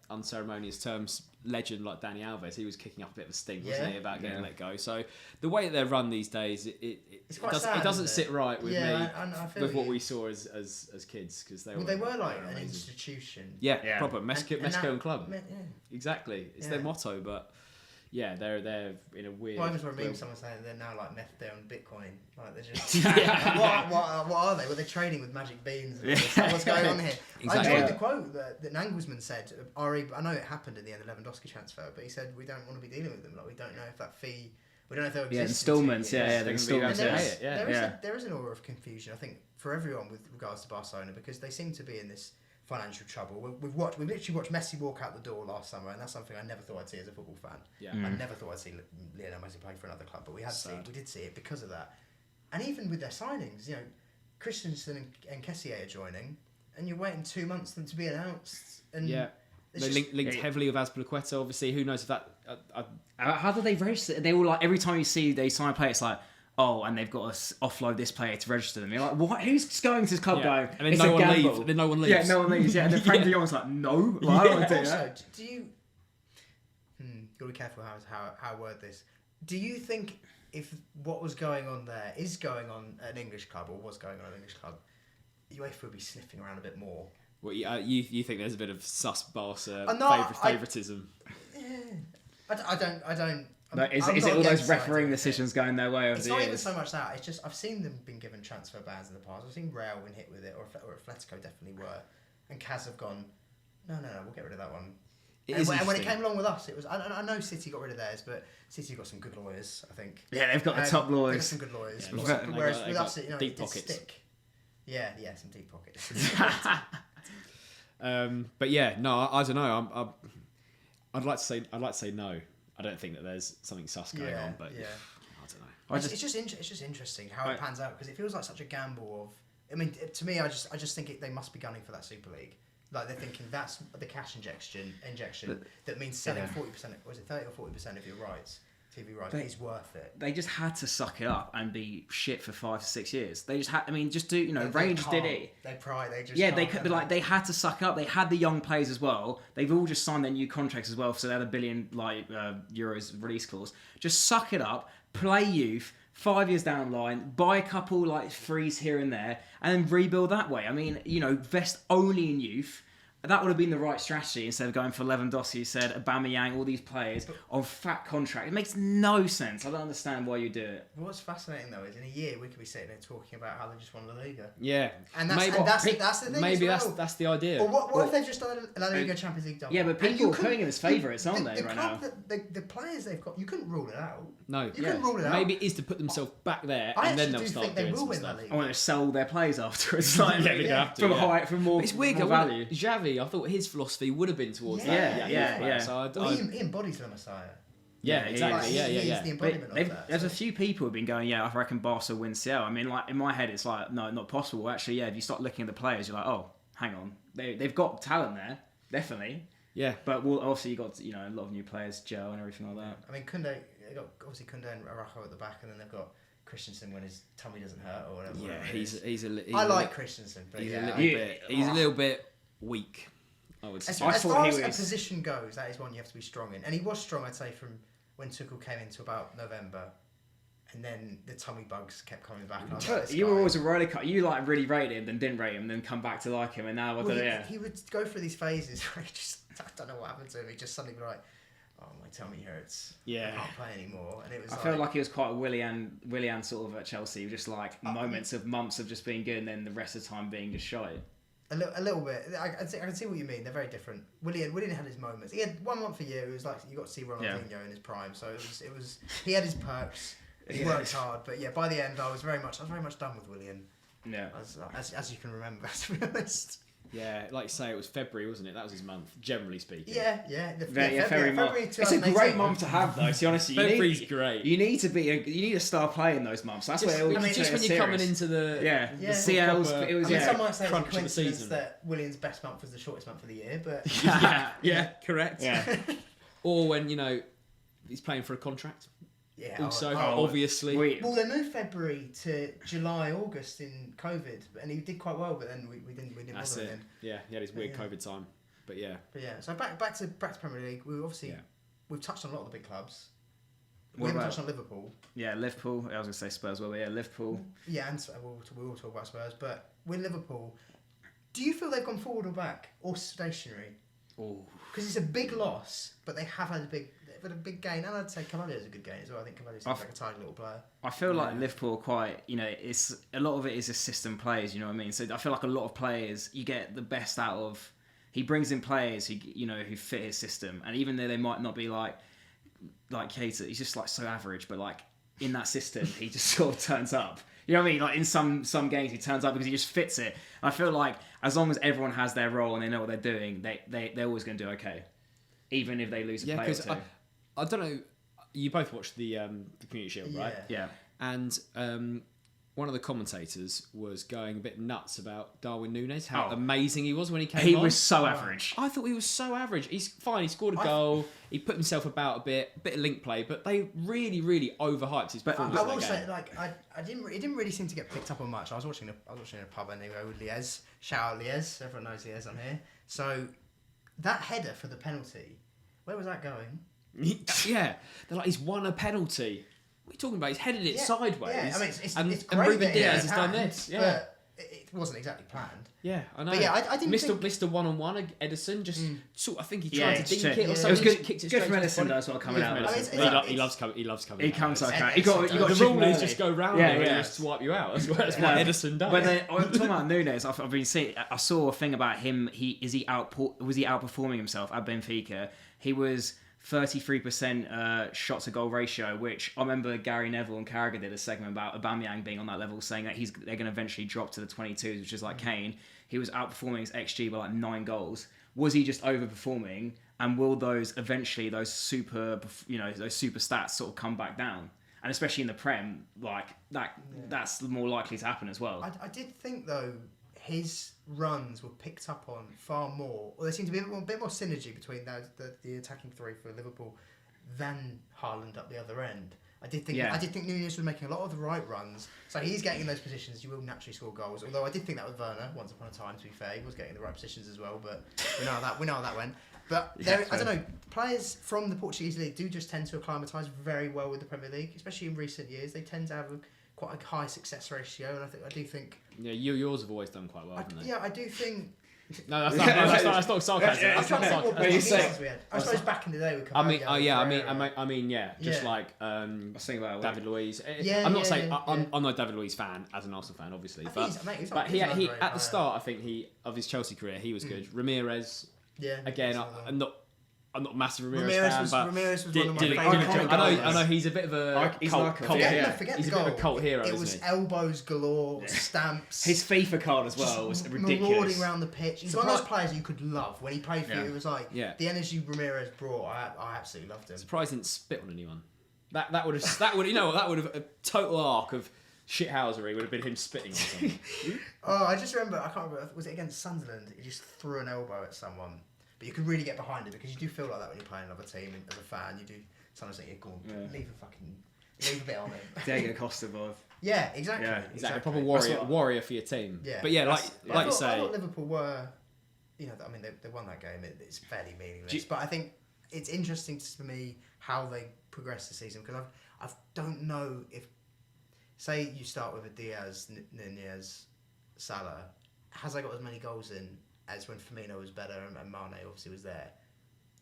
unceremonious terms, legend like Dani Alves. He was kicking up a bit of a stink, wasn't he, about getting let go. So the way that they're run these days, it doesn't sit right with me with what we saw as kids, because they were like an institution. Yeah, proper Mexican club. Yeah. Exactly, it's their motto, but. Yeah, they're in a weird. Well, I just remember someone saying they're now like meth on Bitcoin. Like they're just. What are they? Well, they're trading with magic beans. What's going on here? Exactly. I enjoyed the quote that Nagelsmann said. I know it happened in the end of Lewandowski transfer, but he said we don't want to be dealing with them. Like we don't know if that fee. We don't know if they'll exist. Installments. The installments. There is an aura of confusion, I think, for everyone with regards to Barcelona, because they seem to be in this financial trouble. We've literally watched Messi walk out the door last summer, and that's something I never thought I'd see as a football fan. Yeah. I never thought I'd see Lionel Messi play for another club, but we did see it because of that. And even with their signings, Christensen and Kessier are joining, and you're waiting 2 months for them to be announced. And they linked heavily with Azpilicueta. Obviously, who knows if that... How do they register? They all like, every time you see they sign a player, it's like, oh, and they've got to offload this player to register them. You're like, what? Who's going to this club going? And then no one leaves. Then no one leaves. Yeah, no one leaves. Yeah, and then Frank de Jong's like, no, like, I don't want to do also, that. do you? Gotta be careful how I word this. Do you think if what was going on there is going on at an English club, or was going on at an English club, UEFA would be sniffing around a bit more? Well, you think there's a bit of sus Barca favouritism? Yeah, I don't. Is it all those refereeing decisions going their way over the years? It's not even so much that. It's just I've seen them been given transfer bans in the past. I've seen Real been hit with it, or Atletico definitely were, and Kaz have gone, no, we'll get rid of that one. And when it came along with us, it was. I know City got rid of theirs, but City got some good lawyers, I think. Yeah, they've got the top lawyers. They've got some good lawyers. Yeah, whereas with us, you know, deep it's pockets. stick. Yeah, some deep pockets. But yeah, no, I don't know. I'd like to say no. I don't think that there's something sus going on, but I don't know. It's just interesting how it pans out, because it feels like such a gamble. I mean, to me, I just think they must be gunning for that Super League. Like, they're thinking that's the cash injection that means selling 40%, or is it 30 or 40% of your rights, TV rights, is worth it. They just had to suck it up and be shit for 5 to 6 years. They just had. I mean, just do, you know, Rangers did it. They had to suck up. They had the young players as well. They've all just signed their new contracts as well, so they had $1 billion euros release clause. Just suck it up, play youth. 5 years down the line, buy a couple like frees here and there, and then rebuild that way. I mean, you know, invest only in youth. That would have been the right strategy instead of going for Lewandowski, said Aubameyang, all these players on fat contract. It makes no sense. I don't understand why you do it. What's fascinating though is in a year we could be sitting there talking about how they just won La Liga. Yeah, and that's the thing. Maybe as well. that's the idea. Or what if they've just done a La Liga Champions League double? Yeah, but people are putting him as favourites, aren't they, right now? The players they've got, you couldn't rule it out. No, you couldn't rule it out. Maybe it is to put themselves back there, and then they'll start doing some stuff. I want to sell their players afterwards. Like, from more. It's weird. More value. Xavi, I thought his philosophy would have been towards that. Yeah. So he embodies the Messiah. Yeah, exactly. He's the embodiment of that. There's a few people who've been going, I reckon Barca wins CL. I mean, like in my head, it's like, no, not possible. Actually, if you start looking at the players, you're like, oh, hang on, they've got talent there, definitely. Yeah, but obviously you got a lot of new players, Joe and everything like that. I mean, Koundé, they got obviously Koundé and Araujo at the back, and then they've got Christensen when his tummy doesn't hurt or whatever. Yeah, I like Christensen, but he's a little bit weak. I would say. As far as a position goes, that is one you have to be strong in. And he was strong, I'd say, from when Tuchel came into about November. And then the tummy bugs kept coming back. And I was like, you were always a roller coaster. You like really rated him, then didn't rate him, then come back to like him, and now he would go through these phases where he just, I don't know what happened to him. He just suddenly be like, oh, my tummy hurts. Yeah. I can't play anymore. And it was. I felt like he was quite a Willian sort of at Chelsea, just like months of just being good, and then the rest of the time being just shy. A little bit. I can see what you mean. They're very different. Willian had his moments. He had 1 month a year. It was like you got to see Ronaldinho in his prime. So it was. He had his perks. He worked hard, but by the end I was very much done with Willian. Yeah. As you can remember, to be honest. Yeah, like you say, it was February, wasn't it? That was his month, generally speaking. Yeah. February. It's a great month to have, though. To be honest, February's great. You need a star player in those months. That's where just when you're coming into the the CLs. It was some might say crunch it's a of the season that Willian's best month was the shortest month of the year, but correct. Yeah. Or when he's playing for a contract. Yeah. Also, obviously. Well, they moved February to July, August in COVID, and he did quite well. But then we didn't bother him. Yeah, he had his weird COVID time, but yeah. So back to Premier League. We've touched on a lot of the big clubs. We haven't touched on Liverpool. Yeah, Liverpool. I was going to say Spurs. Well, yeah, Liverpool. Yeah, and we'll talk about Spurs. But with Liverpool, do you feel they've gone forward or back or stationary? Oh, because it's a big loss, but they have had a big gain, and I'd say Cavalier's a good gain as well. I think Cavalier's like a tiny little player. I feel like Liverpool are quite, it's a lot of it is a system players, you know what I mean? So I feel like a lot of players, you get the best out of. He brings in players who fit his system, and even though they might not be like Keita, he's just like so average, but like in that system, he just sort of turns up. You know what I mean? Like in some games, he turns up because he just fits it. I feel like as long as everyone has their role and they know what they're doing, they're always going to do okay, even if they lose a player or two. I don't know. You both watched the Community Shield, right? Yeah. And one of the commentators was going a bit nuts about Darwin Núñez, how amazing he was when he came on. He was so average. I thought he was so average. He's fine. He scored a goal. He put himself about a bit of link play, but they really, really overhyped his performance. I will say, it didn't really seem to get picked up on much. I was watching a pub anyway with Liez. Shout out Liez. Everyone knows Liez on here. So that header for the penalty, where was that going? Yeah, they're like, he's won a penalty. What are you talking about? He's headed it sideways. Yeah, I mean, it's great and Ruben that Diaz has done this. Yeah. But it wasn't exactly planned. Yeah, I know. But yeah, I didn't think... Mr. One-on-one, Edison, just sort. I think he tried to dink it or something. It was good. Kicked it good from straight Edison, though, sort of coming out. He loves coming. He loves coming. He comes like that. The rule is just go round there and just swipe you out. That's what Edison does. But then I'm talking about Núñez. I've been seeing. I saw a thing about him. Was he outperforming himself at Benfica? He was 33% shot to goal ratio, which I remember Gary Neville and Carragher did a segment about Aubameyang being on that level, saying that they're going to eventually drop to the 22s, which is like Kane. He was outperforming his XG by like 9 goals. Was he just overperforming? And will those super stats sort of come back down? And especially in the Prem, like that's more likely to happen as well. I did think though his runs were picked up on far more, or there seemed to be a bit more synergy between the attacking three for Liverpool than Haaland up the other end. I did think Núñez was making a lot of the right runs, so he's getting in those positions. You will naturally score goals. Although I did think that with Werner once upon a time. To be fair, he was getting the right positions as well. But we know how that went. But I don't know. Players from the Portuguese league do just tend to acclimatise very well with the Premier League, especially in recent years. They tend to have quite a high success ratio, and I do think. Yeah, yours have always done quite well, haven't they? Yeah, I do think. No, that's not sarcasm. I'm trying to think what positions we had. I suppose back in the day we could. Just like I was thinking about David Luiz. I'm not a David Luiz fan as an Arsenal fan, obviously, but he at the start, I think of his Chelsea career, he was good. Ramirez, again, I'm not a massive Ramirez fan, Ramirez was one of my favourite. I know he's a bit of a cult hero. He's a bit of a cult hero. It was elbows galore, stamps. His FIFA card as well was ridiculous. Marauding around the pitch. He's one of those players you could love when he played for you. It was like the energy Ramirez brought. I absolutely loved him. Surprised he didn't spit on anyone. That would have a total arc of shithousery would have been him spitting on someone. I just remember. I can't remember. Was it against Sunderland? He just threw an elbow at someone. But you could really get behind it because you do feel like that when you're playing another team and as a fan. You do sometimes think, leave a bit on it. Diego Costa vibe. Yeah, exactly. Yeah, exactly. Proper warrior for your team. Yeah. But yeah, like you say, I thought Liverpool were, they won that game. It's fairly meaningless. But I think it's interesting for me how they progress the season because I don't know if, say you start with a Diaz, Núñez, Salah, has they got as many goals in as when Firmino was better and Mane obviously was there?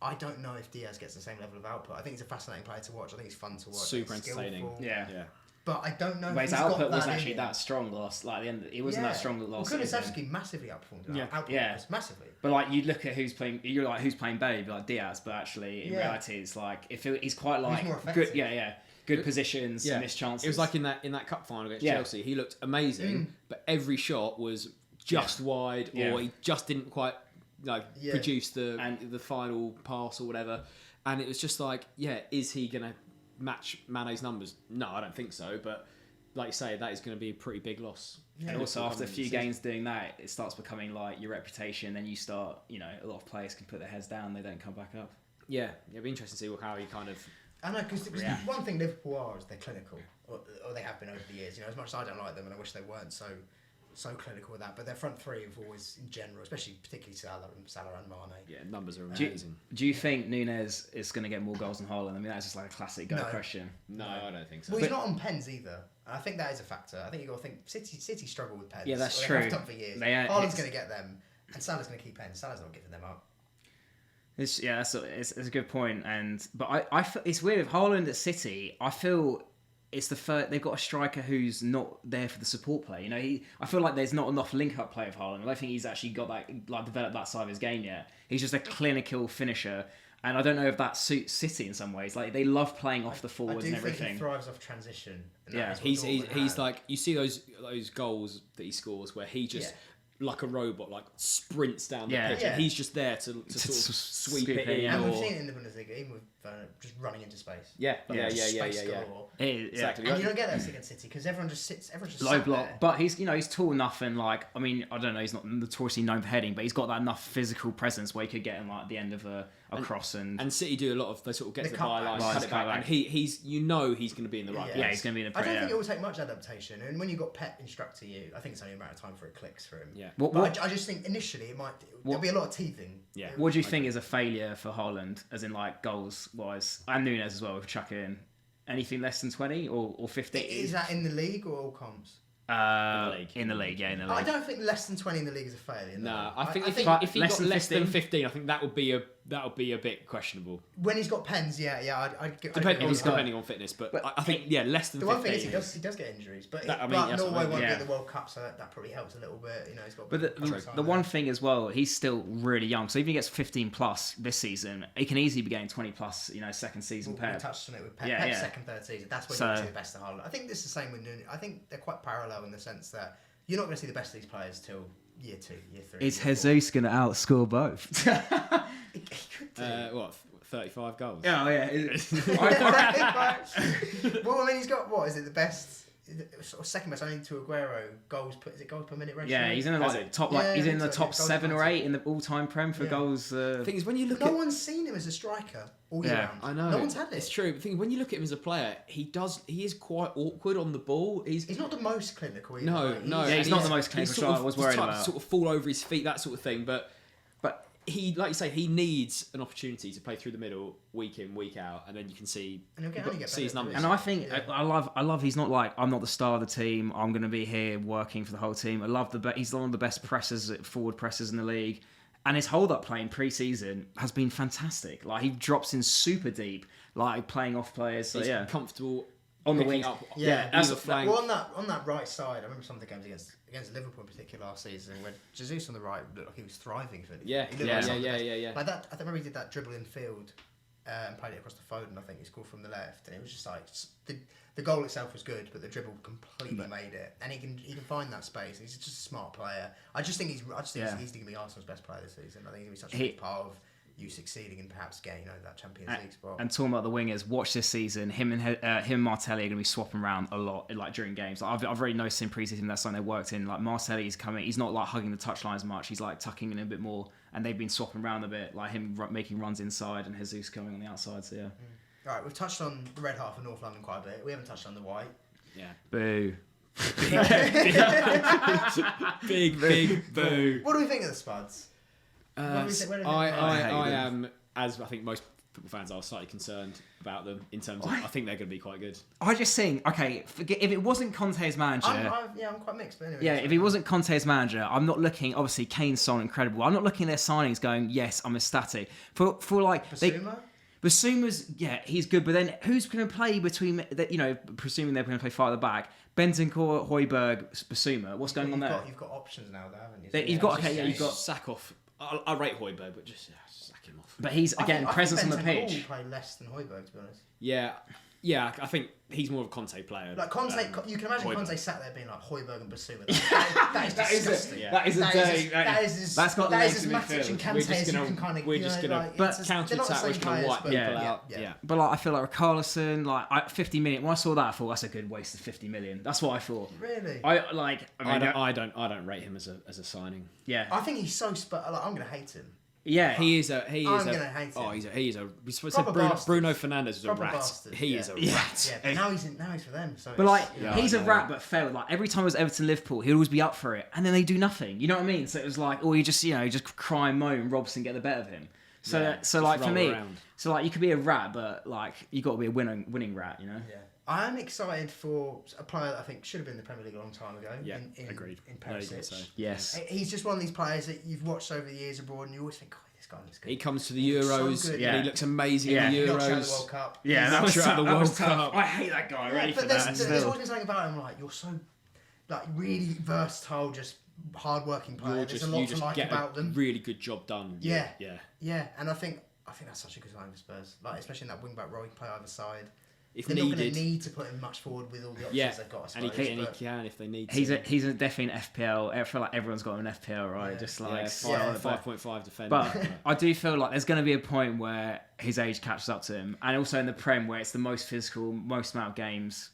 I don't know if Diaz gets the same level of output. I think he's a fascinating player to watch. I think he's fun to watch. Super entertaining. Yeah. But I don't know. But his output wasn't actually that strong at the end. It wasn't that strong last season. Kulusevski massively outperformed. Massively. But like you look at who's playing, you're like who's playing Babe, like Diaz. But actually, in reality, it's like he's quite like good. Good positions, missed chances. It was like in that cup final against Chelsea. He looked amazing, but every shot was just wide, or he just didn't quite produce the final pass or whatever. And it was just like, is he going to match Mane's numbers? No, I don't think so. But like you say, that is going to be a pretty big loss. Yeah. And also after a few games doing that, it starts becoming like your reputation. Then you start, a lot of players can put their heads down. They don't come back up. Yeah, it'll be interesting to see how he kind of... I know, because one thing Liverpool are is they're clinical, or they have been over the years. As much as I don't like them, and I wish they weren't so clinical with that, but their front three have always, in general, particularly Salah and Mane. Yeah, numbers are amazing. Do you think Núñez is going to get more goals than Haaland? I mean, that's just like a classic question. No, I don't think so. Well, he's not on pens either, and I think that is a factor. I think you've got to think City struggle with pens. Yeah, that's true. They've done for years. Haaland's going to get them, and Salah's going to keep pens. Salah's not giving them up. It's a good point, but I feel, it's weird with Haaland at City. I feel it's the first, they've got a striker who's not there for the support play. I feel like there's not enough link-up play of Haaland. I don't think he's actually got that developed that side of his game yet. He's just a clinical finisher, and I don't know if that suits City in some ways. Like they love playing off the forwards and everything. I do think he thrives off transition. He's like, you see those goals that he scores where he just like a robot, like sprints down the pitch, Yeah. and he's just there to sort of sweep it in. And we've seen it in the Bundesliga, even with just running into space. Yeah. Space galore. Exactly. And you don't get that against City because everyone just low sat block. there. But he's tall enough and I don't know, he's not notoriously known for heading, but he's got that enough physical presence where he could get in at the end of a cross and City do a lot of they sort of get to the byline, cut cut it it back, back. and he's he's going to be in the right place. Yeah, he's going to be in the I don't think it will take much adaptation, and when you've got Pep instructing you, I think it's only a matter of time before it clicks for him. Yeah. I just think initially there'll be a lot of teething. Yeah. What do you think is a failure for Haaland, as in goals wise, and Nunes as well? If chuck it in, anything less than 20 or 50? Is that in the league or all comps? In the league. I don't think less than 20 in the league is a failure. No, I think if he got less than 15, I think that would be a bit questionable. When he's got pens, Depending on fitness, but I think less than 15. The one thing is he does get injuries, but Norway won't get the World Cup, so that probably helps a little bit. He's got. But the one thing as well, he's still really young, so even if he gets 15 plus this season, he can easily be getting 20 plus. Second season. We touched on it with Pep's second, third season. That's when you see the best of Haaland. I think this is the same with Nunes. I think they're quite parallel in the sense that you're not going to see the best of these players till year 2, year 3. Is Jesus going to outscore both? He could do. What? 35 goals. Oh yeah. Well, I mean, he's got what is it? The best. Sort of second best, only to Aguero. Goals per minute ratio. Yeah, he's in the top he's in the top 7 or 8 in the all-time Prem for goals. The thing is, when you look no one's seen him as a striker all year round. I know. No one's had it. It's true. But the thing, when you look at him as a player, he is quite awkward on the ball. He's not the most clinical. Either, no. Yeah, he's not the most clinical. I was worried about. Sort of fall over his feet, that sort of thing. But he, like you say, he needs an opportunity to play through the middle week in, week out, and then you can see his numbers. And I think I love. He's not I'm not the star of the team. I'm going to be here working for the whole team. I love he's one of the best forward pressers in the league, and his hold up play in pre-season has been fantastic. He drops in super deep, playing off players. So he's comfortable on the wing up. As a flank. Well, on that right side, I remember some of the games against Liverpool in particular last season when Jesus on the right looked like he was thriving for it. Yeah. Like that, I remember he did that dribble in field and played it across the Foden. I think he scored from the left, and it was just the goal itself was good, but the dribble completely made it. And he can find that space. He's just a smart player. I just think he's going to be Arsenal's best player this season. I think he's going to be such a big part of you succeeding and perhaps getting that Champions League spot. And talking about the wingers, watch this season. Him and Martelli are going to be swapping around a lot, during games. I've already noticed in pre-season that's something they worked in. Martelli's coming. He's not hugging the touchline as much. He's tucking in a bit more, and they've been swapping around a bit. Him making runs inside and Jesus coming on the outside. So yeah. All right, we've touched on the red half of North London quite a bit. We haven't touched on the white. Yeah. Boo. big boo. What do we think of the Spuds? I am, as I think most football fans are, slightly concerned about them in terms of. I think they're going to be quite good. I just think, forget if it wasn't Conte's manager. I'm quite mixed, but anyway. Yeah, if he wasn't Conte's manager, I'm not looking. Obviously, Kane's so incredible. I'm not looking at their signings going, yes, I'm ecstatic for Basuma? Basuma's, he's good, but then who's going to play between, presuming they're going to play far at the back, Bentancur, Højbjerg, Basuma, what's going on there? You've got options now, though, haven't you? You've got sack off. I rate Højbjerg, but just sack him off. But he's, again, presence on the pitch. Will play less than Højbjerg, to be honest. Yeah, I think he's more of a Conte player. Conte, you can imagine Conte sat there being Højbjerg and Basuma. That is disgusting. That is a day. That's got legs as Matic and Kante as you can kind of. We're just going to counter-attack. We're just going to wipe people out. Yeah. But I feel like Carlson, 50 million. When I saw that, I thought that's a good waste of 50 million. That's what I thought. Really? I don't rate him as a signing. Yeah. I think he's so. I'm going to hate him. Yeah, he is. I'm gonna hate him. Oh, he is a. We said Bruno Fernandes was a rat. Bastard. He is a rat. Yeah, but now he's for them. So he's a rat, but failed. Every time it was Everton Liverpool, he'd always be up for it, and then they do nothing. You know what I mean? So it was you just cry and moan, Robson get the better of him. So for me, around. You could be a rat, but you got to be a winning rat. You know. Yeah. I am excited for a player that I think should have been in the Premier League a long time ago. Yeah, agreed. In Perisic. Yes. He's just one of these players that you've watched over the years abroad, and you always think, this guy looks good. He comes to the Euros, so and he looks amazing in the Euros. He the World Cup. Yeah, that was the World Cup. I hate that guy. Ready for that? There's always been something about him, you're so, really versatile, just hard-working player. There's a lot to like about them. Really good job done. Yeah, and I think that's such a good sign for Spurs. Especially in that wing-back role, he can play either side. if they're needed, not going to need to put him much forward with all the options they've got. I suppose, and he can if they need. He's definitely an FPL. I feel like everyone's got an FPL, right? Yeah. Just like 5.5 defender. But I do feel like there's going to be a point where his age catches up to him, and also in the Prem where it's the most physical, most amount of games.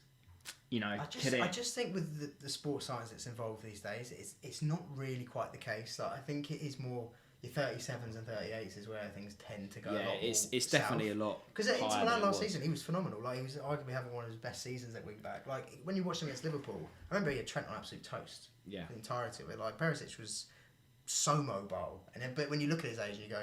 You know, I just think with the sports science that's involved these days, it's not really quite the case. Like, I think it is more your 37s and 38s is where things tend to go. Yeah, a lot it's definitely a lot. Because last season he was phenomenal. Like, he was arguably having one of his best seasons at wing back. Like, when you watched him against Liverpool, I remember he had Trent on absolute toast. Yeah, the entirety of it. Like, Perisic was so mobile, and then, but when you look at his age, you go,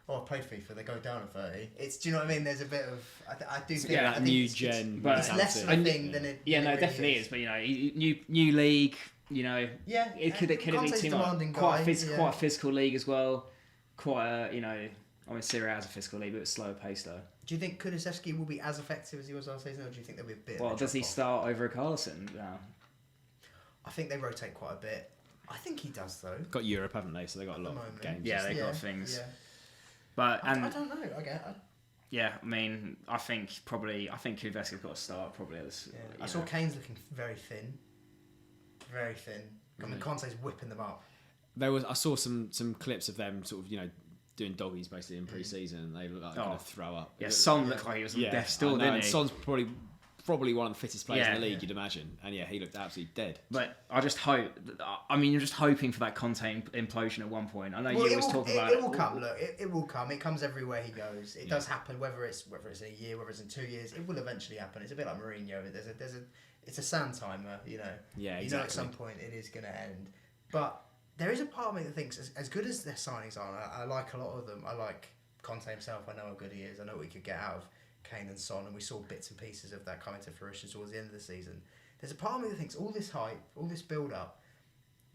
"Oh, I played FIFA. They go down at 30." Do you know what I mean? There's a bit of I do think that new gen. It's less of a thing than it. Yeah, than no, it it definitely really is. But you know, new league. You know, it could have been too much. Quite a physical league as well. Quite a, you know, I mean, Serie A has a physical league, but it's slower pace though. Do you think Kulusevski will be as effective as he was last season, or do you think there'll be a bit? Well, does he start over Carlson now? I think they rotate quite a bit. I think he does though. Got Europe, haven't they? So they got a lot of games. Yeah, they got things. Yeah. But I don't know. Yeah, I mean, I think Kulusevski's got to start probably. I saw Kane's looking very thin. Very thin. I mean, Conte's whipping them up. I saw some clips of them sort of, you know, doing doggies basically in pre-season, and they look like going to throw up. Yeah, Son looked like he was on death still, didn't he? Son's probably one of the fittest players in the league, you'd imagine, and he looked absolutely dead. But I just hope. I mean, you're just hoping for that Conte implosion at one point. I know you always talk about it. It will come. Look, it will come. It comes everywhere he goes. It does happen. Whether it's in a year, whether it's in 2 years, it will eventually happen. It's a bit like Mourinho. It's a sand timer, you know. Yeah, exactly. You know, at some point it is going to end. But there is a part of me that thinks, as good as their signings are, I like a lot of them. I like Conte himself. I know how good he is. I know what he could get out of Kane and Son, and we saw bits and pieces of that coming to fruition towards the end of the season. There's a part of me that thinks all this hype, all this build-up,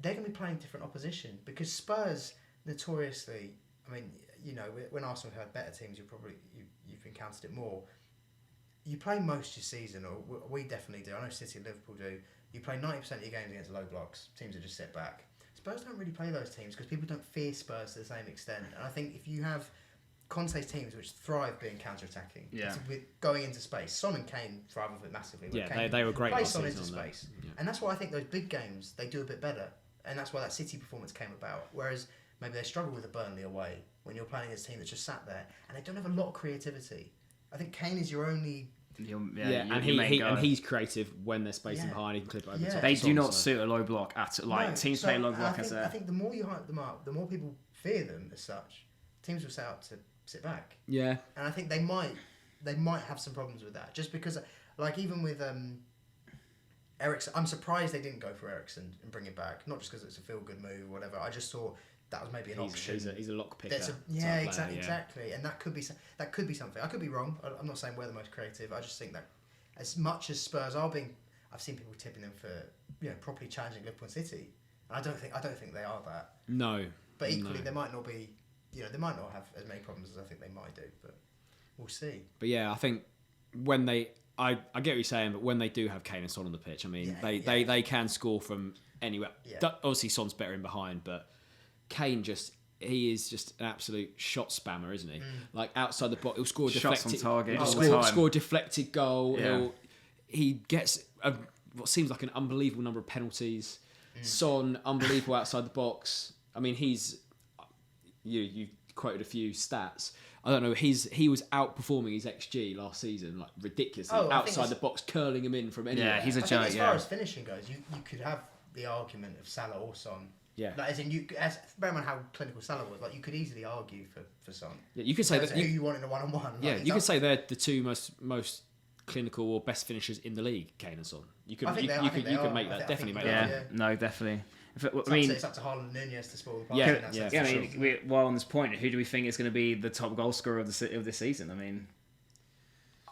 they're going to be playing different opposition, because Spurs notoriously, I mean, you know, when Arsenal have had better teams, you've encountered it more. You play most of your season, or we definitely do. I know City and Liverpool do. You play 90% of your games against low blocks, teams that just sit back. Spurs don't really play those teams because people don't fear Spurs to the same extent. And I think if you have Conte's teams which thrive being counter-attacking, with going into space, Son and Kane thrive with it massively. Yeah, they were great. Play Son into space, and that's why I think those big games they do a bit better, and that's why that City performance came about. Whereas maybe they struggle with a Burnley away when you're playing against a team that's just sat there and they don't have a lot of creativity. I think Kane is your only. And he's creative when they're spacing behind. He can clip over the top. They do not suit a low block at teams play low block as a. I think the more you hype them up, the more people fear them as such. Teams will set up to sit back. Yeah, and I think they might have some problems with that, just because, like, even with Eriksen, I'm surprised they didn't go for Eriksen and bring him back. Not just because it's a feel good move or whatever. I just thought that was maybe an option. He's a lock picker. Exactly, and that could be something. I could be wrong. I'm not saying we're the most creative. I just think that as much as Spurs are being, I've seen people tipping them for, you know, properly challenging Liverpool and City, and I don't think they are that. No, but equally they might not be. You know, they might not have as many problems as I think they might do, but we'll see. But yeah, I think when I get what you're saying, but when they do have Kane and Son on the pitch, I mean, they can score from anywhere. Yeah. Obviously, Son's better in behind, but Kane he is just an absolute shot spammer, isn't he? Like, outside the box, he'll score a deflected shots on target. Score a deflected goal. Yeah. He gets what seems like an unbelievable number of penalties. Son, unbelievable outside the box. I mean, you quoted a few stats. I don't know. He was outperforming his XG last season, like, ridiculously, outside the box, curling him in from anywhere. Yeah, he's a joke. As far as finishing goes, you could have the argument of Salah or Son. Yeah. Like, bear in mind how clinical Salah was. Like, you could easily argue for Son. Yeah, you could say that who you want in a one-on-one. Like, yeah, you could say they're the two most clinical or best finishers in the league, Kane and Son. You could make that. Definitely make that. Yeah, no, definitely. It's up to Haaland and Nunez to spoil the party. Yeah. I mean, while on this point, who do we think is going to be the top goal scorer of the season? I mean,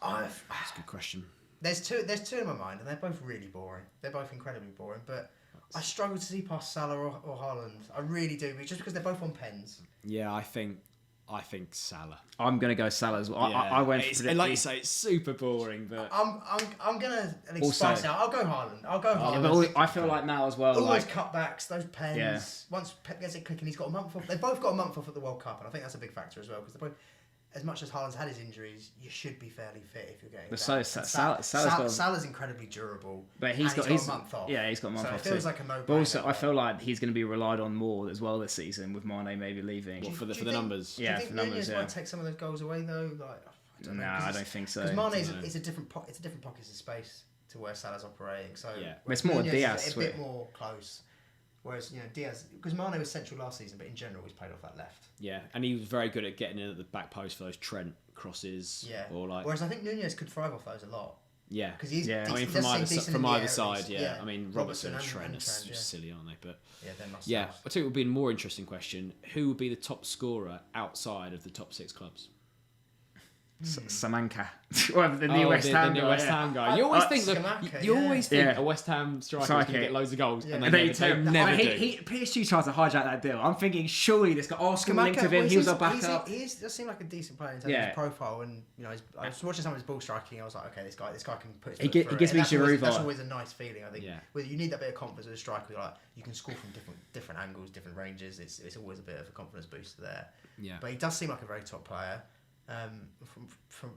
that's a good question. There's two in my mind, and they're both really boring. They're both incredibly boring, but I struggle to see past Salah or Haaland. I really do, just because they're both on pens. Yeah, I think Salah. I'm gonna go Salah as well. Yeah. I went for and like you say, it's super boring, but I'm gonna spice out. I'll go Haaland. Yeah, but I feel like now as well. All those cutbacks, those pens. Yeah. Once Pep gets it clicking, he's got a month off. They've both got a month off at the World Cup, and I think that's a big factor as well, because as much as Haaland's had his injuries, you should be fairly fit if you're getting. But Salah's incredibly durable, but he's got a month off. Yeah, he's got a month off. So it feels like a no-brainer. But also, I feel like he's going to be relied on more as well this season with Mane maybe leaving. For the numbers. Do you think Nunez might take some of those goals away though? I don't think so. Because Mane is a different pockets of space to where Salah's operating. So it's more Diaz. Is a bit more close. Whereas Diaz, because Mane was central last season, but in general he's played off that left. Yeah, and he was very good at getting in at the back post for those Trent crosses. Yeah. Or whereas I think Nunez could thrive off those a lot. Yeah, because he's. I mean, from either side. Yeah. I mean, Robertson and Trent are just silly, aren't they? But they're must. Yeah, I think it would be a more interesting question. Who would be the top scorer outside of the top 6 clubs? Samanka, the new West Ham guy. You always think a West Ham striker is going to get loads of goals, and they never do. PSG tried to hijack that deal. I'm thinking, surely this guy Arsenal linked with him. He was a backup. He does seem like a decent player in terms of his profile, and I was watching some of his ball striking. I was like, okay, this guy can put his foot through. He gives me Giroud. That's always a nice feeling. I think you need that bit of confidence as a striker. Like you can score from different angles, different ranges. It's always a bit of a confidence booster there. Yeah, but he does seem like a very top player.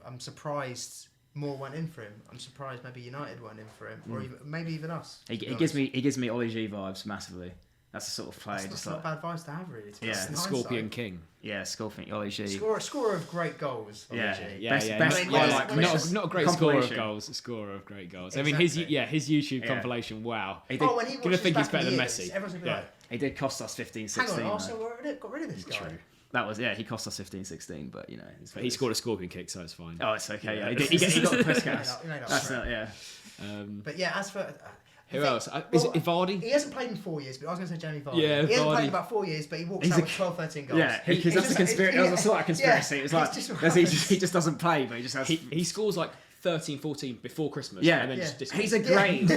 I'm surprised more went in for him. I'm surprised maybe United went in for him, or maybe even us. He gives me Ollie G vibes massively. That's the sort of player. That's not bad advice to have, really. The Scorpion King. Yeah, Scorpion Ollie G. Scorer of great goals. Best, not a great scorer of goals. A scorer of great goals. Exactly. I mean, his YouTube compilation. Wow. Gonna think he's better than Messi. He did cost us 15-16. Hang on, Arsenal got rid of this guy. True. That was he cost us 15-16, but he scored a scorpion kick, so it's fine. Oh, it's okay. Yeah, he got the press gas. That's not But as for who else? Is it Vardy? He hasn't played in 4 years, but I was going to say Jamie Vardy. Yeah, he hasn't played in about 4 years, but he walks out with 12-13 goals. Yeah, because that's a conspiracy. It was a sort of conspiracy. It was like he just doesn't play, but he just has. He scores like 13-14 before Christmas. Yeah, and then just he's a great.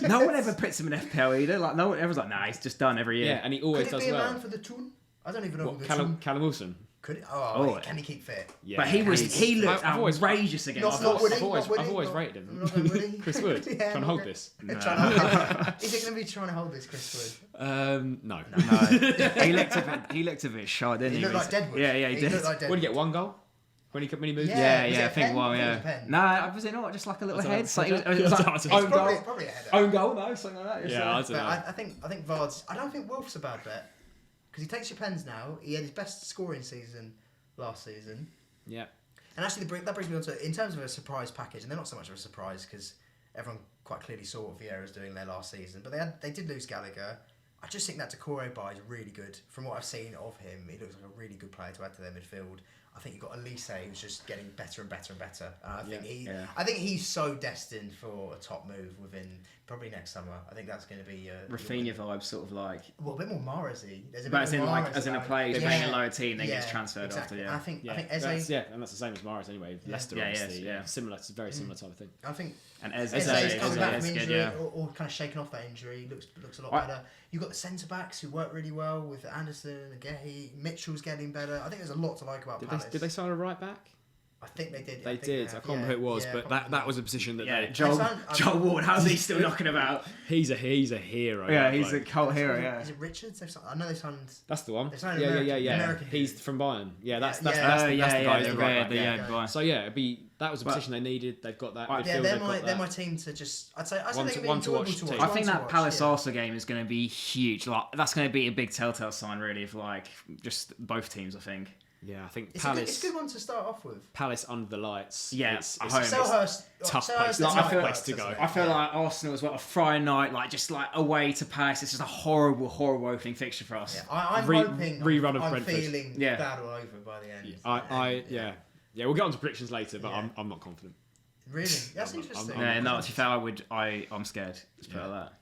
No one ever puts him in FPL either. Like no one everyone's like, nah, he's just done every year. Yeah, and he always does well. Could it be a man for the tune? I don't even know who the tune. Callum Wilson. Could it? Can he keep fit? Yeah, but he looked outrageous against us. I've always rated him. Chris Wood, trying to hold this. Is it going to be trying to hold this, Chris Wood? No. He looked a bit shy, didn't he? He looked like Deadwood. Yeah, he did. What did he get? 1 goal? When he moved? Yeah, I think. No, was it not just like a little head? It was like own goal. Probably a header. Own goal, no, something like that. Yeah, I don't know. I think Vard's. I don't think Wolf's a bad bet. Because he takes your pens now. He had his best scoring season last season. Yeah. And actually, that brings me on to, in terms of a surprise package, and they're not so much of a surprise because everyone quite clearly saw what Vieira was doing there last season. But they did lose Gallagher. I just think that Toure buy is really good. From what I've seen of him, he looks like a really good player to add to their midfield. I think you've got Elise, who's just getting better and better and better. I think he's so destined for a top move within probably next summer. I think that's going to be Rafinha vibe, sort of like. Well, a bit more Mahrez-y. But as in a player who's playing a lower team, then gets transferred exactly. after. I think Eze. And that's the same as Mahrez anyway. Leicester, obviously. Similar. It's a very similar type of thing. I think. And Eze's coming back from injury, or kind of shaking off that injury. Looks a lot better. You've got the centre backs who work really well with Anderson and Gehi. Mitchell's getting better. I think there's a lot to like about Palace. Did they sign a right back? I think they did. They did. I can't remember who it was, but that was a position that they. Joel Ward. How's he still knocking about? He's a hero. Yeah, he's a cult hero. Yeah. Is it Richards? I know they signed. That's the one. They signed American. He's from Bayern. Yeah, that's the guy. So that was a position they needed. They've got that. They're my team to just. I'd say one to watch. I think that Palace Arsenal game is going to be huge. Like that's going to be a big telltale sign, really, of like just both teams. I think. Yeah, I think Palace. It's a good one to start off with. Palace under the lights. Yeah, it's tough place to go. I feel like Arsenal as well. A Friday night, just away to Palace. It's just a horrible opening fixture for us. Yeah, I'm hoping. Rerun of I'm Brentford. feeling bad all over by the end. Yeah. We'll get on to predictions later, but I'm not confident. Really, that's interesting. No, to be fair, I'm scared. Let's put it like that.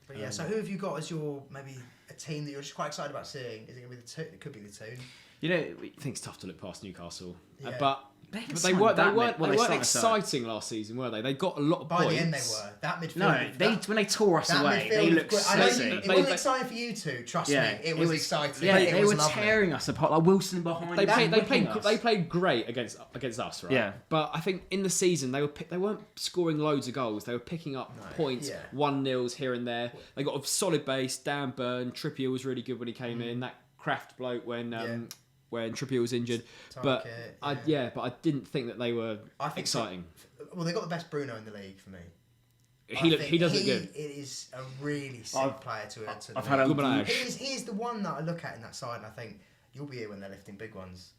But so who have you got as your maybe a team that you're just quite excited about seeing? Is it going to be the Toon? It could be the Toon. I think it's tough to look past Newcastle, but they weren't exciting last season, were they? They got a lot of points. By the end, they were. That midfield. No, when they tore us away, they looked sexy. It wasn't exciting for you two. Trust me, it was exciting. Yeah, they were tearing us apart. Like Wilson behind. They played great against us, right? Yeah. But I think in the season they weren't scoring loads of goals. They were picking up points, 1-0s here and there. They got a solid base. Dan Burn, Trippier was really good when he came in. That Kraft bloke when. when Trippier was injured. But I didn't think that they were exciting. Well, they got the best Bruno in the league for me. He does look good. It is a really sick player to I've had a he is the one that I look at in that side, and I think you'll be here when they're lifting big ones.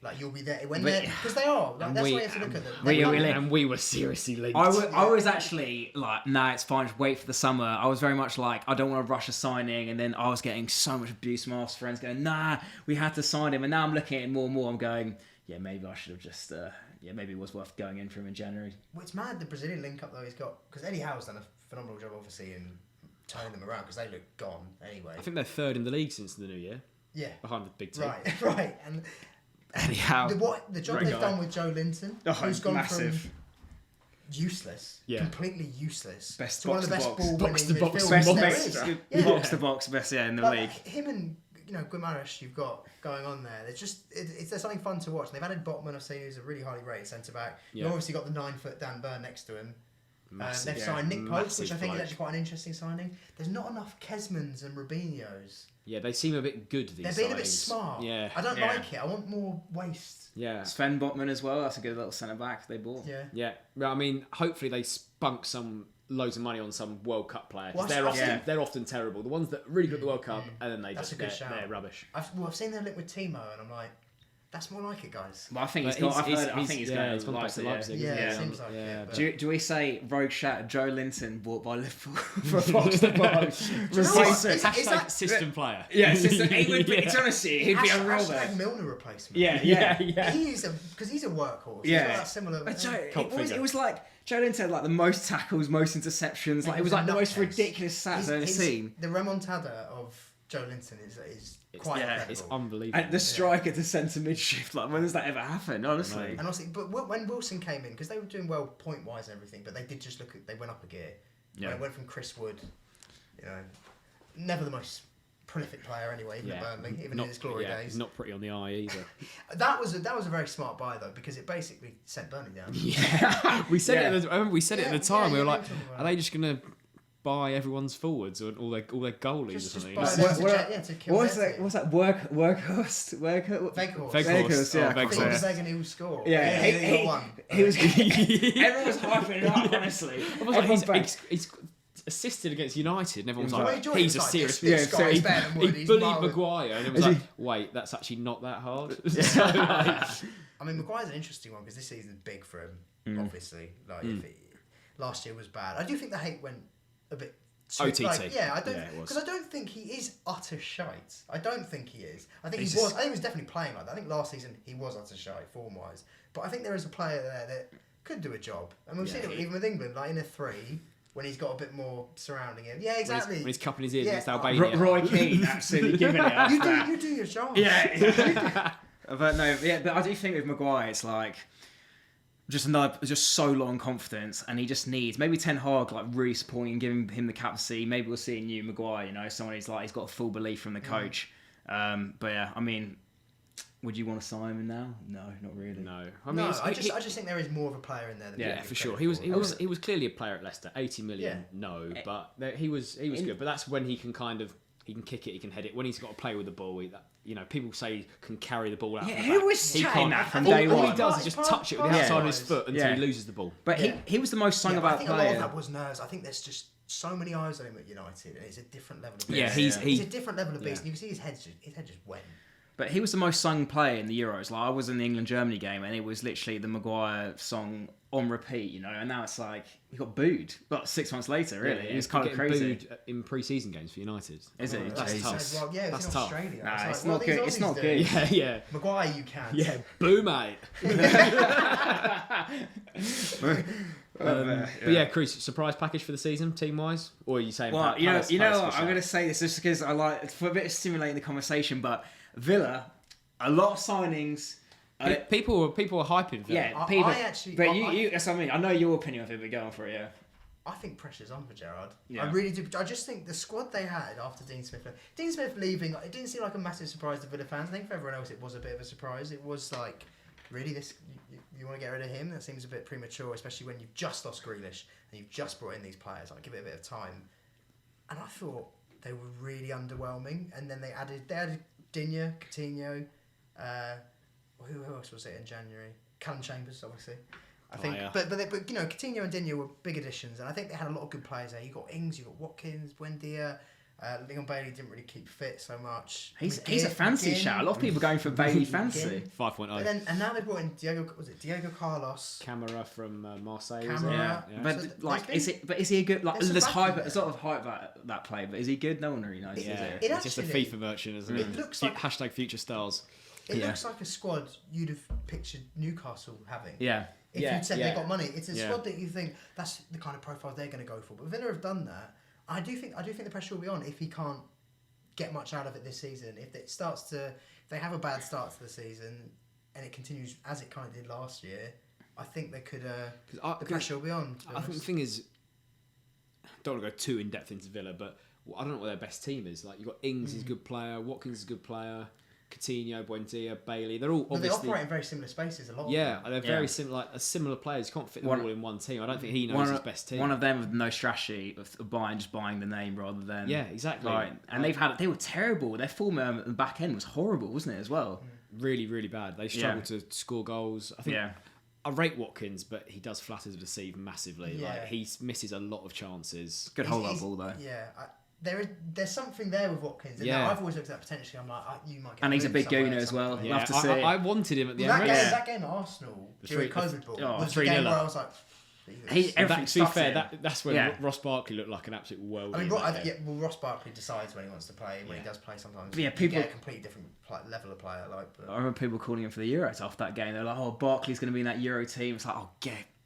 Like you'll be there when they're because they are. Like, that's why you have to look at them. We were seriously linked. I was actually like, nah, it's fine. Just wait for the summer. I was very much like, I don't want to rush a signing, and then I was getting so much abuse from my friends going, nah, we had to sign him, and now I'm looking at it more and more. I'm going, yeah, maybe I should have just. Maybe it was worth going in for him in January. Well, it's mad the Brazilian link up though he's got because Eddie Howe's done a phenomenal job obviously in turning them around because they look gone anyway. I think they're third in the league since the new year. Yeah, behind the big team. Right, and Eddie Howe. The job they've done with Joe Linton, who's gone from useless, completely useless, best to one of the best ball-winning midfielders box to box best in the league. Him and Guimaraes you've got going on there. There's something fun to watch. They've added Botman, I've seen, who's a really highly rated centre back. You've obviously got the 9-foot Dan Burn next to him. They've signed Nick Pope, which I think is actually quite an interesting signing. There's not enough Kesmans and Robinhos. Yeah, they seem a bit good. These They're being a bit smart. Yeah, I don't like it. I want more waste. Yeah, Sven Botman as well. That's a good little centre back they bought. Yeah. I mean, hopefully they spunk loads of money on some World Cup players. They're often terrible. The ones that really got the World Cup and then they're rubbish. I've seen their link with Timo and I'm like, that's more like it, guys. Well, I think he's going back to Leipzig. It seems like it. Do we say rogue chat? Joe Linton bought by Liverpool for a box to box. Hashtag system player. Yeah, it's honestly, he'd be a real hashtag Milner replacement. Yeah. Because he's a workhorse. Yeah, he's got that similar. It was like Joe Linton had like the most tackles, most interceptions. Like it was like the most ridiculous stats I've ever seen. The remontada of Joe Linton is quite incredible. It's unbelievable. And the striker to centre mid shift, like when does that ever happen? Honestly. And honestly, but when Wilson came in, because they were doing well point wise and everything, but they did just they went up a gear. Yeah. It went from Chris Wood, never the most prolific player anyway, even at Burnley, even in his glory days. Not pretty on the eye either. that was a very smart buy though, because it basically sent Burnley down. Yeah, we said it. I remember we said it at the time. We were like, are they just gonna buy everyone's forwards or all their goalies or something? What's that workhorse? Veghorst, yeah. Veghorst who score. Yeah, he got one. He was. Everyone was hyping it up. Honestly, he's assisted against United, and everyone's like, he's a serious. He bullied Maguire, and it was like, wait, that's actually not that hard. I mean, Maguire's an interesting one because this season's big for him. Obviously, last year was bad. I do think the hate went a bit OTT. I don't think he is utter shite. I don't think he is. I think he was. I think he was definitely playing like that. I think last season he was utter shite form wise. But I think there is a player there that could do a job. And we've seen it even with England, like in a 3 when he's got a bit more surrounding him. Yeah, exactly. When he's cupping his ears against Albania. Roy Keane absolutely giving it up. You do your job. Yeah. But I do think with Maguire, it's like. Just so low on confidence, and he just needs maybe Ten Hag like really supporting, giving him the captaincy. Maybe we'll see a new Maguire, someone who's like he's got full belief from the coach. But yeah, I mean, would you want to sign him now? No, not really. No, I just think there is more of a player in there. Than for sure. He was clearly a player at Leicester. 80 million, but he was good. But that's when he can he can kick it, he can head it. When he's got to play with the ball, people say he can carry the ball out. Yeah, who was saying that from day one? All he does is just touch it with the outside of his foot until he loses the ball. But he was the most sung about player. I think a lot of that was nerves. I think there's just so many eyes on him at United, and it's a different level of beast. Yeah, he's a different level of beast. And you can see his head just went. But he was the most sung player in the Euros. Like I was in the England-Germany game, and it was literally the Maguire song on repeat, and now it's like he got booed. But 6 months later, really, it was kind of crazy. Booed in pre-season games for United. Is it? That's tough. Well, yeah, that's in tough. Australia. Nah, it's not good. It's not good. Yeah. Maguire, you can. Yeah, boo, mate. But yeah, Kroos, surprise package for the season, team-wise, or are you saying? Well, you know what? I'm going to say this just because I like for a bit of stimulating the conversation, but Villa. A lot of signings. People are hyping Villa. Yeah, people. But you, that's what I mean. I know your opinion of it, but go on for it, yeah. I think pressure's on for Gerrard. Yeah. I really do. I just think the squad they had after Dean Smith leaving, it didn't seem like a massive surprise to Villa fans. I think for everyone else it was a bit of a surprise. It was like, really, you want to get rid of him? That seems a bit premature, especially when you've just lost Grealish and you've just brought in these players. Like, give it a bit of time. And I thought they were really underwhelming. And then they added Digne, Coutinho. Who else was it in January? Callum Chambers, obviously. I think, but you know, Coutinho and Digne were big additions, and I think they had a lot of good players there. You got Ings, you got Watkins, Buendia. Leon Bailey didn't really keep fit so much. He's a fancy shout. A lot of people going for Bailey fancy. 5.0. And now they brought in Diego Carlos. Camara from Marseille. Yeah. But so is he a good? Like, there's a lot of hype about that play, but is he good? No one really knows. It's just a FIFA merchant, isn't it? It looks like hashtag future stars. It looks like a squad you'd have pictured Newcastle having. Yeah. If you'd said they got money, it's a squad that you think that's the kind of profile they're going to go for. But Villa have done that. I do think the pressure will be on if he can't get much out of it this season. If they have a bad start to the season and it continues as it kind of did last year, I think they could. The pressure will be on. I think the thing is, I don't want to go too in depth into Villa, but I don't know what their best team is. Like you've got Ings is a good player, Watkins is a good player. Coutinho, Buendia, Bailey, they're all obviously... They operate in very similar spaces a lot. Yeah, they're very similar, like similar players. You can't fit them all in one team. I don't think he knows his best team. One of them with no strategy of just buying the name rather than... Yeah, exactly. And they were terrible. Their form at the back end was horrible, wasn't it, as well? Really, really bad. They struggle to score goals. I think I rate Watkins, but he does flatter to deceive massively. Yeah. Like he misses a lot of chances. Good hold up ball, though. Yeah, there's something there with Watkins. And I've always looked at that potentially. I'm like, you might get. And he's a big gooner as well. Yeah. Love to see. I wanted him at the end. That game at Arsenal during COVID ball was the game where I was like. To be fair, that's when Ross Barkley looked like an absolute world. I mean, Ross Barkley decides when he wants to play. When he does play, sometimes people get a completely different level of player. I remember people calling him for the Euros after that game. They're like, "Oh, Barkley's going to be in that Euro team." It's like, "Oh,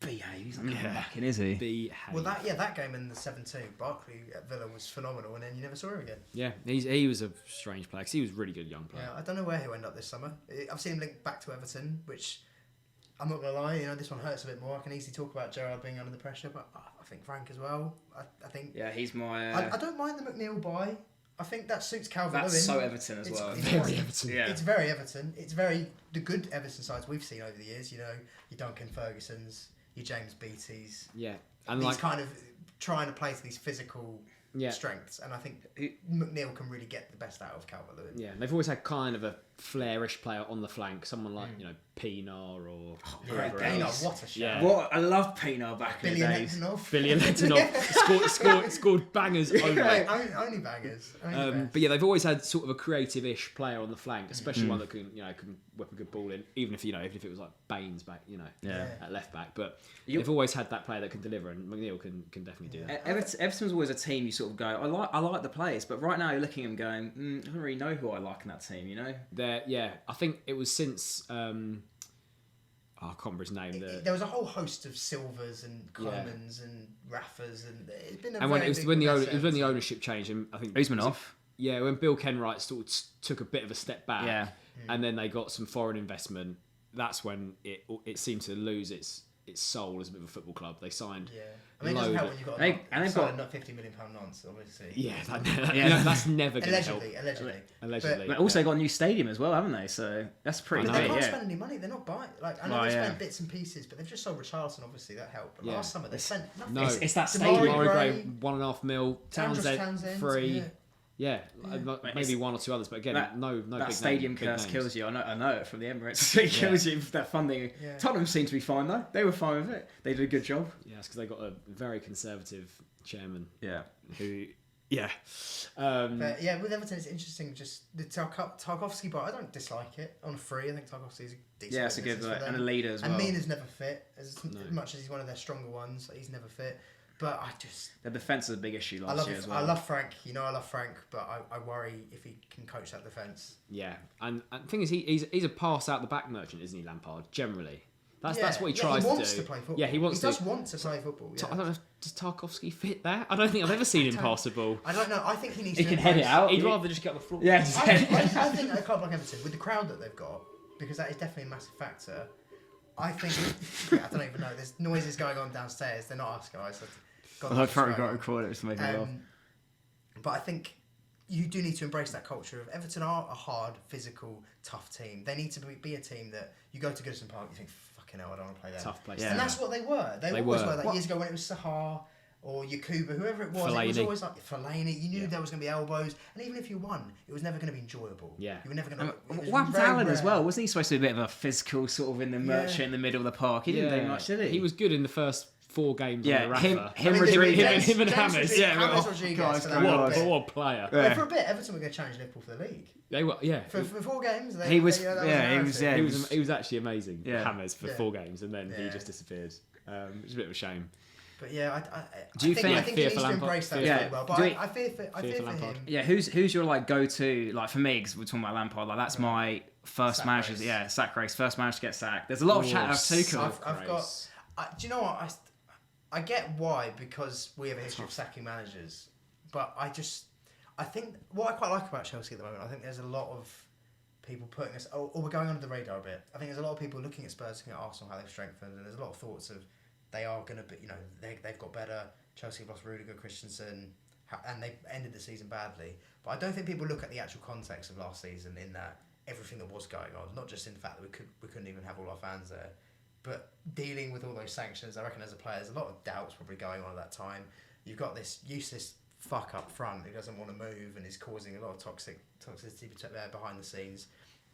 behave. He's not coming back in, is he?" Behave. Well, that game in the 7-2, Barkley at Villa was phenomenal, and then you never saw him again. Yeah, he was a strange player because he was a really good young player. Yeah, I don't know where he'll end up this summer. I've seen him linked back to Everton, which I'm not gonna lie, this one hurts a bit more. I can easily talk about Gerrard being under the pressure, but I think Frank as well. I think. Yeah, he's my. I don't mind the McNeil buy. I think that suits Calvert-Lewin. That's so Everton as well. Very Everton. Yeah. It's very Everton. It's very the good Everton sides we've seen over the years. Your Duncan Fergusons, your James Beatties. Yeah, and these kind of trying to play to these physical strengths, and I think McNeil can really get the best out of Calvert-Lewin. Yeah, they've always had kind of a flairish player on the flank, someone like Pinar or Pinar, what a shot! Yeah. What I love Pinar back in the days. Billy Lentonov scored bangers only. Only bangers. But yeah, they've always had sort of a creative-ish player on the flank, especially one that can whip a good ball in, even if it was like Baines back, at left back. But they've always had that player that can deliver, and McNeil can definitely do that. Everton's always a team you sort of go, I like the players, but right now you're looking at them going, I don't really know who I like in that team, I think it was since I can't remember his name. There was a whole host of Silvers and Comans and Raffas, and it's been when the ownership changed, and I think Usmanov. Yeah, when Bill Kenwright sort of took a bit of a step back, and then they got some foreign investment. That's when it seemed to lose its soul as a bit of a football club. They signed. Yeah, I mean, it doesn't help when you've got they've got a £50 million nonce, obviously. Yeah, that's never going to help. Allegedly. But also got a new stadium as well, haven't they? So that's pretty big. They can't spend any money. They're not buying. I know they spent bits and pieces, but they've just sold Richarlison. Obviously, that helped. But last summer they spent nothing. No, it's that stadium. Damari Gray, $1.5 million. Townsend, 3. Yeah, maybe one or two others, but again, no big that stadium curse kills you. I know it from the Emirates. It kills you for that funding. Yeah. Tottenham seemed to be fine though. They were fine with it. They did a good job. Yeah, it's because they got a very conservative chairman. Yeah. Who. But with Everton, it's interesting. Just the Tarkowski bar, I don't dislike it on free. I think Tarkowski's a decent. Yeah, it's a good and a leader as well. And Mina's never fit as much as he's one of their stronger ones. He's never fit. But the defence is a big issue last year as well. I love Frank. I love Frank, but I worry if he can coach that defence. Yeah, and the thing is, he's a pass out the back merchant, isn't he, Lampard? Generally, that's what he tries to do. He wants to play football. Yeah, he does want to play football. Yeah. I don't know. Does Tarkowski fit there? I don't think I've ever seen him pass the ball. I don't know. I think he needs. He can head it out. He'd rather just get on the floor. Yeah, I think a club like Everton, with the crowd that they've got, because that is definitely a massive factor. I think I don't even know. There's noises going on downstairs. They're not us guys. I probably got recorded to make me laugh. But I think you do need to embrace that culture of Everton are a hard, physical, tough team. They need to be a team that you go to Goodison Park, you think, fucking hell, I don't want to play there. Tough place. And that's what they were. They always were. Years ago when it was Sahar, or Yakuba, whoever it was. It was always like Fellaini. You knew there was going to be elbows, and even if you won, it was never going to be enjoyable. Yeah, you were never going to. What happened to Alan as well? Wasn't he supposed to be a bit of a physical sort of in the merchant in the middle of the park? He didn't do much, did he? He was good in the first 4 games. Yeah, on the Rafa. him and Hammers. James Rodriguez. What a player! Yeah. For a bit, Everton were going to challenge Liverpool for the league. They were, For 4 games, he was actually amazing. Yeah. Hammers for 4 games, and then he just disappeared. It was a bit of a shame. But yeah, I think he needs to embrace that really well. But I fear for him. Yeah, who's your like go-to, like for me, because we're talking about Lampard, like that's my first manager. Yeah, sack race, first manager to get sacked. There's a lot of chat about Tuchel. I've got. Do you know what? I get why, because we have a history of sacking managers, but I think what I quite like about Chelsea at the moment, I think there's a lot of people putting us, we're going under the radar a bit. I think there's a lot of people looking at Spurs, looking at Arsenal, how they've strengthened, and there's a lot of thoughts of they are going to be, they've got better. Chelsea have lost Rudiger, Christensen, and they ended the season badly. But I don't think people look at the actual context of last season in that everything that was going on, not just in the fact that we couldn't even have all our fans there, but dealing with all those sanctions. I reckon as a player, there's a lot of doubts probably going on at that time. You've got this useless fuck up front who doesn't want to move and is causing a lot of toxicity behind the scenes.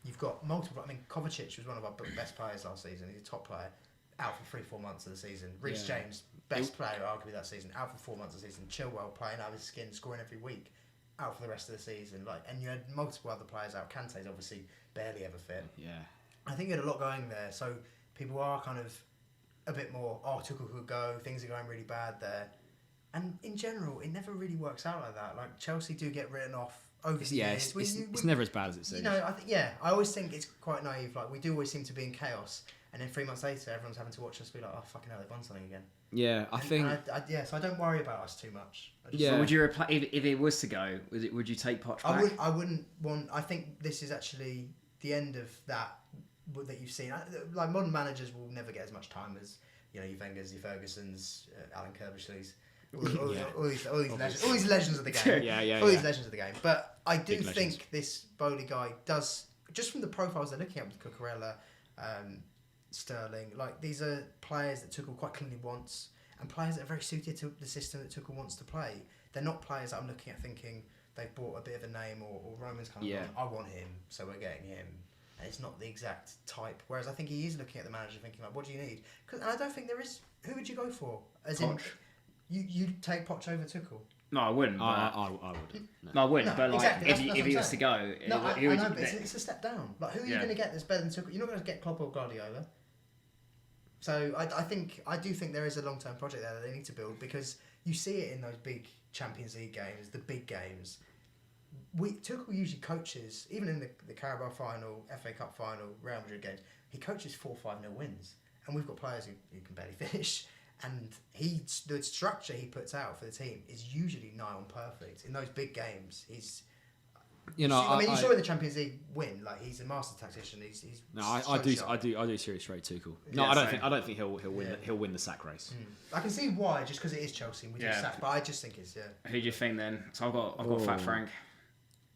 You've got multiple. I mean, Kovacic was one of our best players last season. He's a top player, out for 3-4 months of the season. Reece James, best player arguably that season, out for 4 months of the season. Chilwell playing out of his skin, scoring every week, out for the rest of the season. And you had multiple other players out. Kante's obviously barely ever fit. Yeah, I think you had a lot going there. So people are kind of a bit more, Tuchel could go, things are going really bad there. And in general, it never really works out like that. Like, Chelsea do get written off over the years. It's never as bad as it seems. I always think it's quite naive. Like, we do always seem to be in chaos. And then 3 months later, everyone's having to watch us be like, oh, fucking hell, they've won something again. Yeah, so I don't worry about us too much. So would you reply, if it was to go, would you take Poch back? I wouldn't want, I think this is actually the end of that you've seen. Like, modern managers will never get as much time as, your Wengers, your Fergusons, Alan Kirbyshleys. All these legends of the game. All these legends of the game. But I do think this Bowley guy does, just from the profiles they're looking at with Cucurella, Sterling, like, these are players that Tuchel quite clearly wants, and players that are very suited to the system that Tuchel wants to play. They're not players that I'm looking at thinking they've bought a bit of a name, or Roman's kind of going, I want him, so we're getting him. And it's not the exact type. Whereas I think he is looking at the manager thinking, like, what do you need? And I don't think there is. Who would you go for? As Poch. You'd take Poch over Tuchel? No, I wouldn't. I wouldn't. No, I wouldn't. But like, exactly, if he was to go, I know, but it's a step down. Like, who are you going to get that's better than Tuchel? You're not going to get Klopp or Guardiola. So I do think there is a long-term project there that they need to build, because you see it in those big Champions League games, the big games. Tuchel usually coaches, even in the Carabao final, FA Cup final, Real Madrid games, he coaches 4-5-0 wins. And we've got players who can barely finish. And the structure he puts out for the team is usually nigh on perfect. In those big games, he's... you saw in the Champions League win, like, he's a master tactician. I do seriously rate Tuchel. No, I don't think he'll win the sack race. I can see why, just because it is Chelsea and we do sack, but I just think it's Who do you think then? So I've got Fat Frank.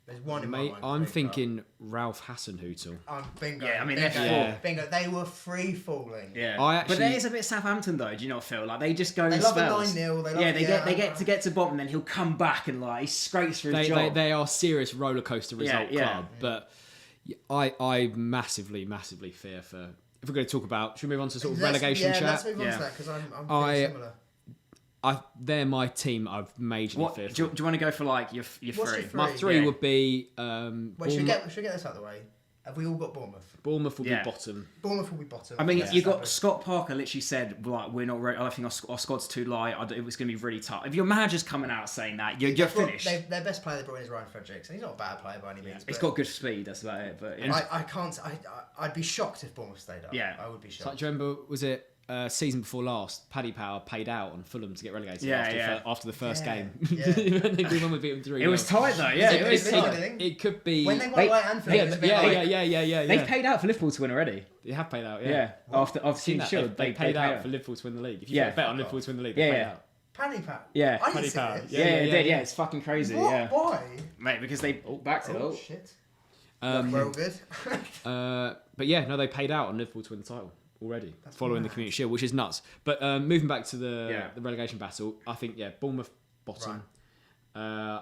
There's one in my mind. I'm thinking Ralph Hasenhüttl. Bingo. Yeah, I mean, bingo. They were free falling. Yeah, but there is a bit Southampton though. Do you not feel like they just go in spells? They love a 9-0. They get to bottom, and then he'll come back and like he scrapes for his job. They are serious roller coaster result club, but I massively fear for. If we're going to talk about, should we move on to sort of relegation chat? Let's move on to that, because I'm similar. They're my team I've majorly feared. Do you want to go for like your three? My three would be. Wait, should we get this out of the way? Have we all got Bournemouth? Bournemouth will be bottom. Bournemouth will be bottom. I mean, you got Scott Parker literally said, like, we're not ready. I think our squad's too light. It was going to be really tough. If your manager's coming out saying that, you're finished. Their best player they brought in is Ryan Fredericks, and he's not a bad player by any means. He's got good speed, that's about it. But I'd be shocked if Bournemouth stayed up. Yeah. I would be shocked. Like, do you remember, was it season before last, Paddy Power paid out on Fulham to get relegated after the first game. Yeah. They did one with beat them 3-0. It was tight though, yeah. It was tight. It could be when they won by Anfield. Yeah. They've paid out for Liverpool to win already. They have paid out, yeah. After Team Shield, they paid out for Liverpool to win the league. If you bet on Liverpool to win the league, they paid out. Paddy Power. Yeah. Paddy Power. Yeah, it's fucking crazy. What? Why? Mate, because they backed it all. Shit. We're all good. But yeah, no, they paid out on Liverpool to win the title. already following the Community Shield, which is nuts. But moving back to the relegation battle, I think Bournemouth bottom. Right.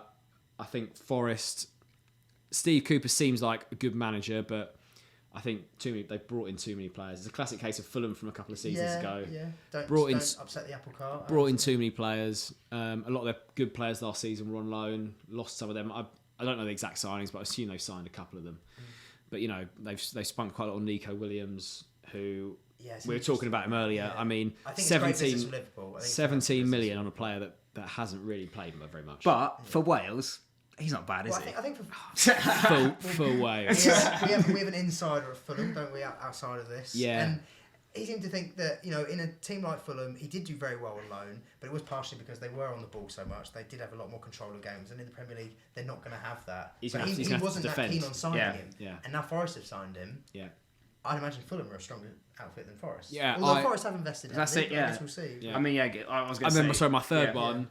I think Forest. Steve Cooper seems like a good manager, but I think they've brought in too many players. It's a classic case of Fulham from a couple of seasons ago. Yeah, don't upset the apple cart. Brought in too many players. A lot of their good players last season were on loan. Lost some of them. I don't know the exact signings, but I assume they've signed a couple of them. But they've spent quite a lot on Nico Williams, who we were talking about him earlier. Yeah. I mean, I think 17 million on a player that hasn't really played very much. But for Wales, he's not bad, is he? I think for Wales. We have an insider at Fulham, don't we, outside of this? Yeah. And he seemed to think that, in a team like Fulham, he did do very well on loan, but it was partially because they were on the ball so much. They did have a lot more control of games, and in the Premier League, they're not going to have that. He wasn't that keen on signing him. Yeah. And now Forest have signed him. Yeah. I'd imagine Fulham are a stronger outfit than Forest. Yeah. Although Forest have invested in that's it, I guess we'll see. Yeah. I mean, I was going to say... my third one,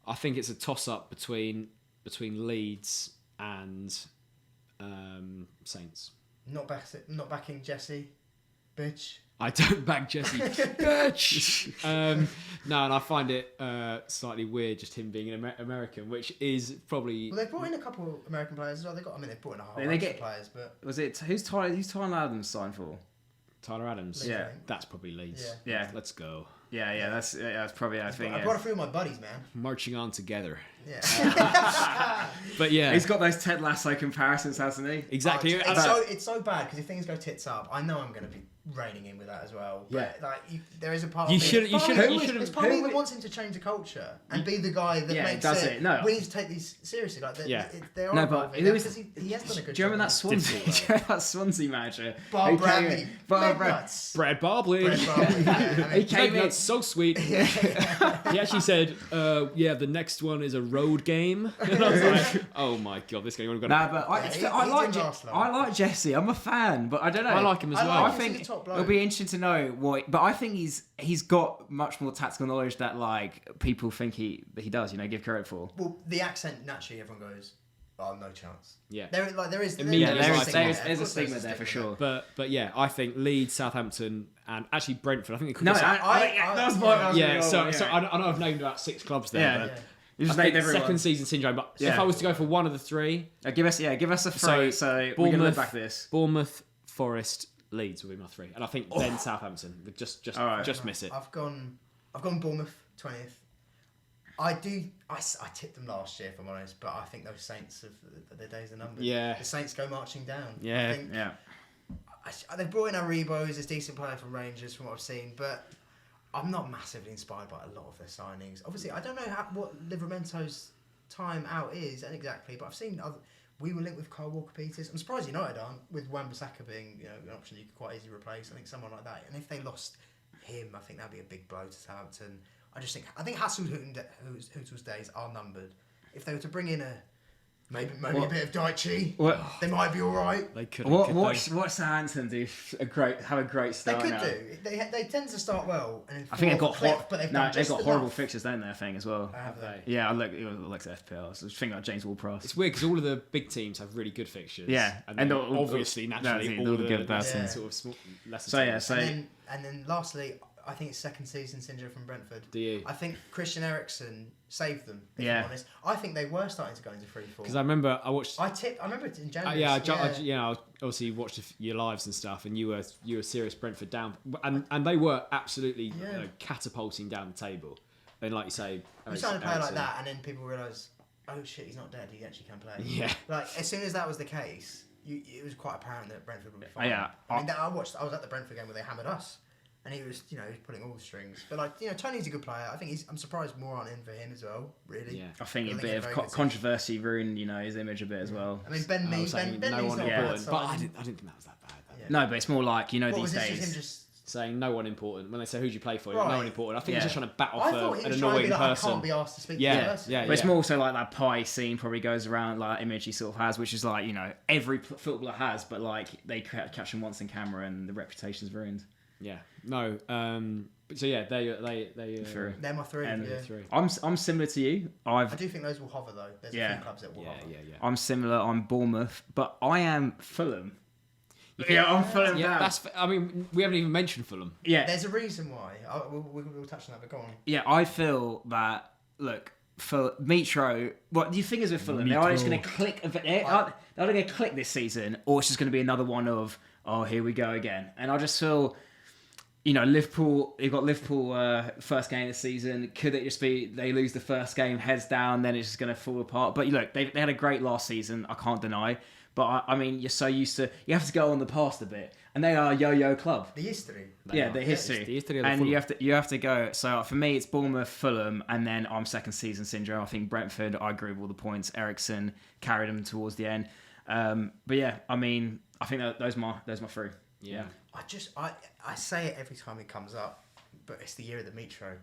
I think it's a toss-up between Leeds and Saints. Not backing Jesse, bitch. I don't back Jesse, bitch. No, and I find it slightly weird just him being an American, which is probably. Well, they brought in a couple of American players as well. They've brought in a whole bunch of players, but was it who's Tyler Adams signed for? Tyler Adams. Leeds, that's probably Leeds. Yeah. Let's go. Yeah. That's probably I think. I brought a few of my buddies, man. Marching on together. Yeah. But yeah, he's got those Ted Lasso comparisons, hasn't he? Exactly. It's so bad because if things go tits up, I know I'm going to be reining in with that as well. But there is a part. You should. It's part of me that wants him to change the culture and be the guy that makes it. No, we need to take these seriously. They are. No, but he has done a good job. Do you remember that Swansea? Do you remember that Swansea manager? Bob Bradley. Brad Barbley. He came in. That's so sweet. He actually said, the next one is a road game. And I was like, oh my god, this game. But I like Jesse. I'm a fan, but I don't know. I like him as well. I think it'll be interesting to know what. But I think he's got much more tactical knowledge that people think he does. Give credit for. Well, the accent naturally, everyone goes, "Oh, no chance." Yeah, there is a stigma there for sure. But yeah, I think Leeds, Southampton, and actually Brentford. I think it could. No, that was my. So I know I've named about 6 clubs there. Yeah. But you just named second season syndrome. But if I was to go for one of the 3, give us a 3. So we're gonna look back this. Bournemouth, Forest, Leeds will be my 3, and I think then Southampton would just miss it. I've gone Bournemouth 20th. I tipped them last year, if I'm honest, but I think those Saints their days are numbered. Yeah, the Saints go marching down. Yeah, they've brought in Aribo as a decent player from Rangers, from what I've seen, but I'm not massively inspired by a lot of their signings. Obviously, I don't know what Livramento's time out is exactly, but I've seen we were linked with Kyle Walker-Peters. I'm surprised United aren't, with Wan-Bissaka being an option you could quite easily replace. I think someone like that. And if they lost him, I think that'd be a big blow to Southampton. I think Hasenhutl's days are numbered. If they were to bring in maybe a bit of Daichi, they might be all right. They could. What Southampton do? Have a great start. They could do. They tend to start well. And I think they've got they've got horrible fixtures, don't they? I think as well. Have they? Yeah, I look at FPL. So I was thinking about James Ward-Prowse. It's weird because all of the big teams have really good fixtures. Yeah, and obviously naturally all the good sort of small, lesser. And then lastly, I think it's second season syndrome from Brentford. Do you? I think Christian Eriksen saved them. If I'm honest, I think they were starting to go into 3-4. Because I remember I remember it in January. I obviously watched your lives and stuff, and you were serious Brentford down, and they were absolutely catapulting down the table. And like you say, you started to play like that, and then people realise, oh shit, he's not dead. He actually can play. Yeah. Like as soon as that was the case, it was quite apparent that Brentford would be fine. Yeah. I was at the Brentford game where they hammered us. And he was, he was pulling all the strings. But Tony's a good player. I think I'm surprised more aren't in for him as well. Really. Yeah. I think a bit of controversy ruined, his image a bit as well. I mean, Ben Mee's not important, but I didn't think that was that bad. Yeah. No, but it's more like these days. Him just saying no one important when they say who do you play for, right. No one important. I think he's just trying to bat off an annoying person. I can't be asked to speak to the person. But it's more so like that pie scene probably goes around, like that image he sort of has, which is like every footballer has, but like they catch him once in camera and the reputation's ruined. Yeah. No. So yeah, they're my 3. I'm similar to you. I do think those will hover though. There's a few clubs that will hover. Yeah. I'm similar. I'm Bournemouth, but I am Fulham. I'm Fulham down. I mean, we haven't even mentioned Fulham. Yeah. There's a reason why. We'll touch on that, but go on. Yeah, I feel that, look, for Mitro, what the thing is with Fulham, they're either just going to click, they're going to click this season, or it's just going to be another one of, oh, here we go again. And I just feel, Liverpool, you've got Liverpool first game of the season. Could it just be they lose the first game, heads down, then it's just going to fall apart? But look, they had a great last season, I can't deny. But I mean, you're so used to, you have to go on the past a bit. And they are a yo-yo club. The history. The history. The history of and Fulham. you have to go. So for me, it's Bournemouth, Fulham, and then I'm second season syndrome. I think Brentford, I agree with all the points. Ericsson carried them towards the end. But yeah, I mean, I think those are my three. Yeah. I say it every time it comes up, but it's the year of the Mitro.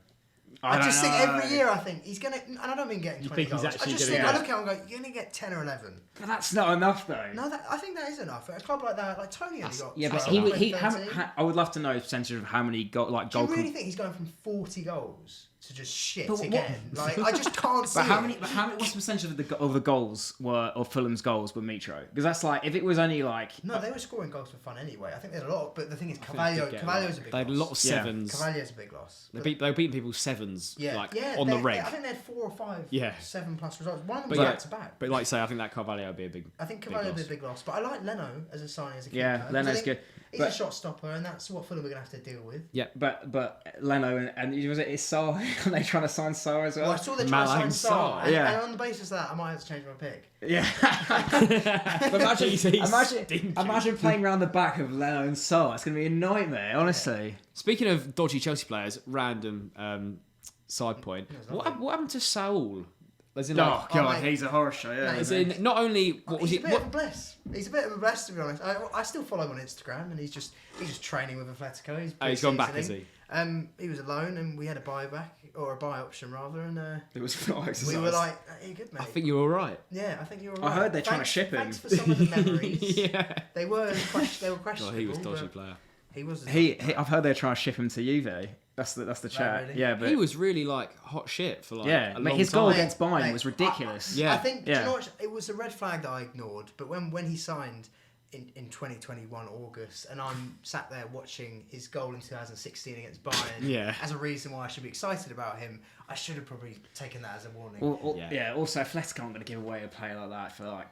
I just think every year I think he's going to, and I don't mean getting 20 goals. I look at him and go, you're going to get 10 or 11. But that's not enough though. No, I think that is enough. At a club like that, like Tony only got... Yeah, but I would love to know the percentage of how many goal. Do you really think he's going from 40 goals to just shit again? Like, I just can't see what's the percentage of the goals of Fulham's goals were Mitro? Because that's like, if it was only like... No, they were scoring goals for fun anyway. I think they had a lot, but the thing is, Carvalho's a big loss. They had a lot of sevens. Carvalho's a big loss. They were beating people sevens, on the reg. I think they had 4 or 5 7+ results. One of them was back to back. But like I say, I think that Carvalho would be a big I think Carvalho would be a big loss. But I like Leno as a signing as a keeper. Yeah, Leno's good. He's a shot stopper, and that's what Fulham are going to have to deal with. Yeah, but Leno and was it Sarr? Are they trying to sign Sarr as well? Well, I saw they trying to sign Sarr, and on the basis of that, I might have to change my pick. Yeah. But imagine playing around the back of Leno and Sarr. It's going to be a nightmare, honestly. Yeah. Speaking of dodgy Chelsea players, random side point. What happened to Saul? He's a horror show. Yeah, as in, not only he's a bit of a bless. He's a bit of a bless, to be honest. I still follow him on Instagram, and he's just training with Atletico. He's gone back, is he? He was alone, and we had a buy option rather, and it was nice. We were like, "Hey, good mate." I think you were all right. Yeah, I think you were all right. I heard they're trying to ship him. Thanks for some of the memories. Yeah, they were questionable. He was a dodgy player. He was. I've heard they're trying to ship him to Juve. That's the chat. Really? Yeah, but he was really like hot shit for like a long his time. goal against Bayern was ridiculous. I think do you know what, it was a red flag that I ignored. But when he signed in 2021 August, and I'm sat there watching his goal in 2016 against Bayern, as a reason why I should be excited about him, I should have probably taken that as a warning. Also, Atletico aren't going to give away a player like that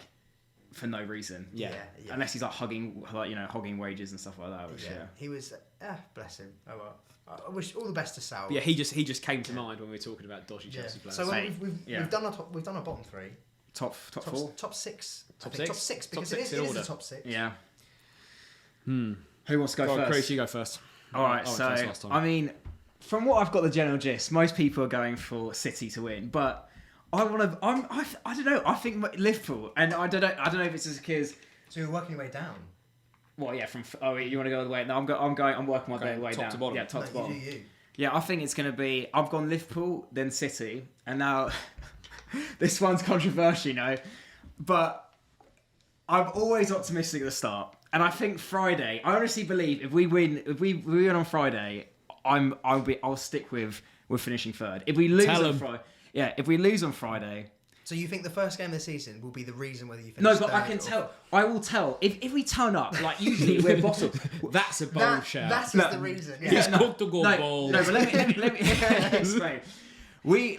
for no reason. Yeah. Unless he's hogging wages and stuff like that. Which, he was. Bless him. Oh well. I wish all the best to Sal. Yeah, he just came to mind when we were talking about dodgy Chelsea players. So we've done our bottom three. Top 4. Top 6. Top 6. Top 6 because top 6 it is a top 6. Yeah. Who wants to go first? Kroos, you go first. All right. I mean, from what I've got the general gist, most people are going for City to win, but I don't know. I think Liverpool, and I don't know if it's just because. So you're working your way down. Well, yeah. You want to go all the way? No, I'm working my way down. To bottom. Yeah, top to bottom. You. Yeah, I think it's going to be. I've gone Liverpool, then City, and now this one's controversial, but I'm always optimistic at the start, and I think Friday. I honestly believe if we win on Friday, I'll stick with finishing third. If we lose if we lose on Friday. So you think the first game of the season will be the reason whether you finish? No, but I can tell. I will tell if we turn up like usually we're bottom. That's a bold shout. That is the reason. Yeah. He's cooked the goal balls. No, but let me explain. We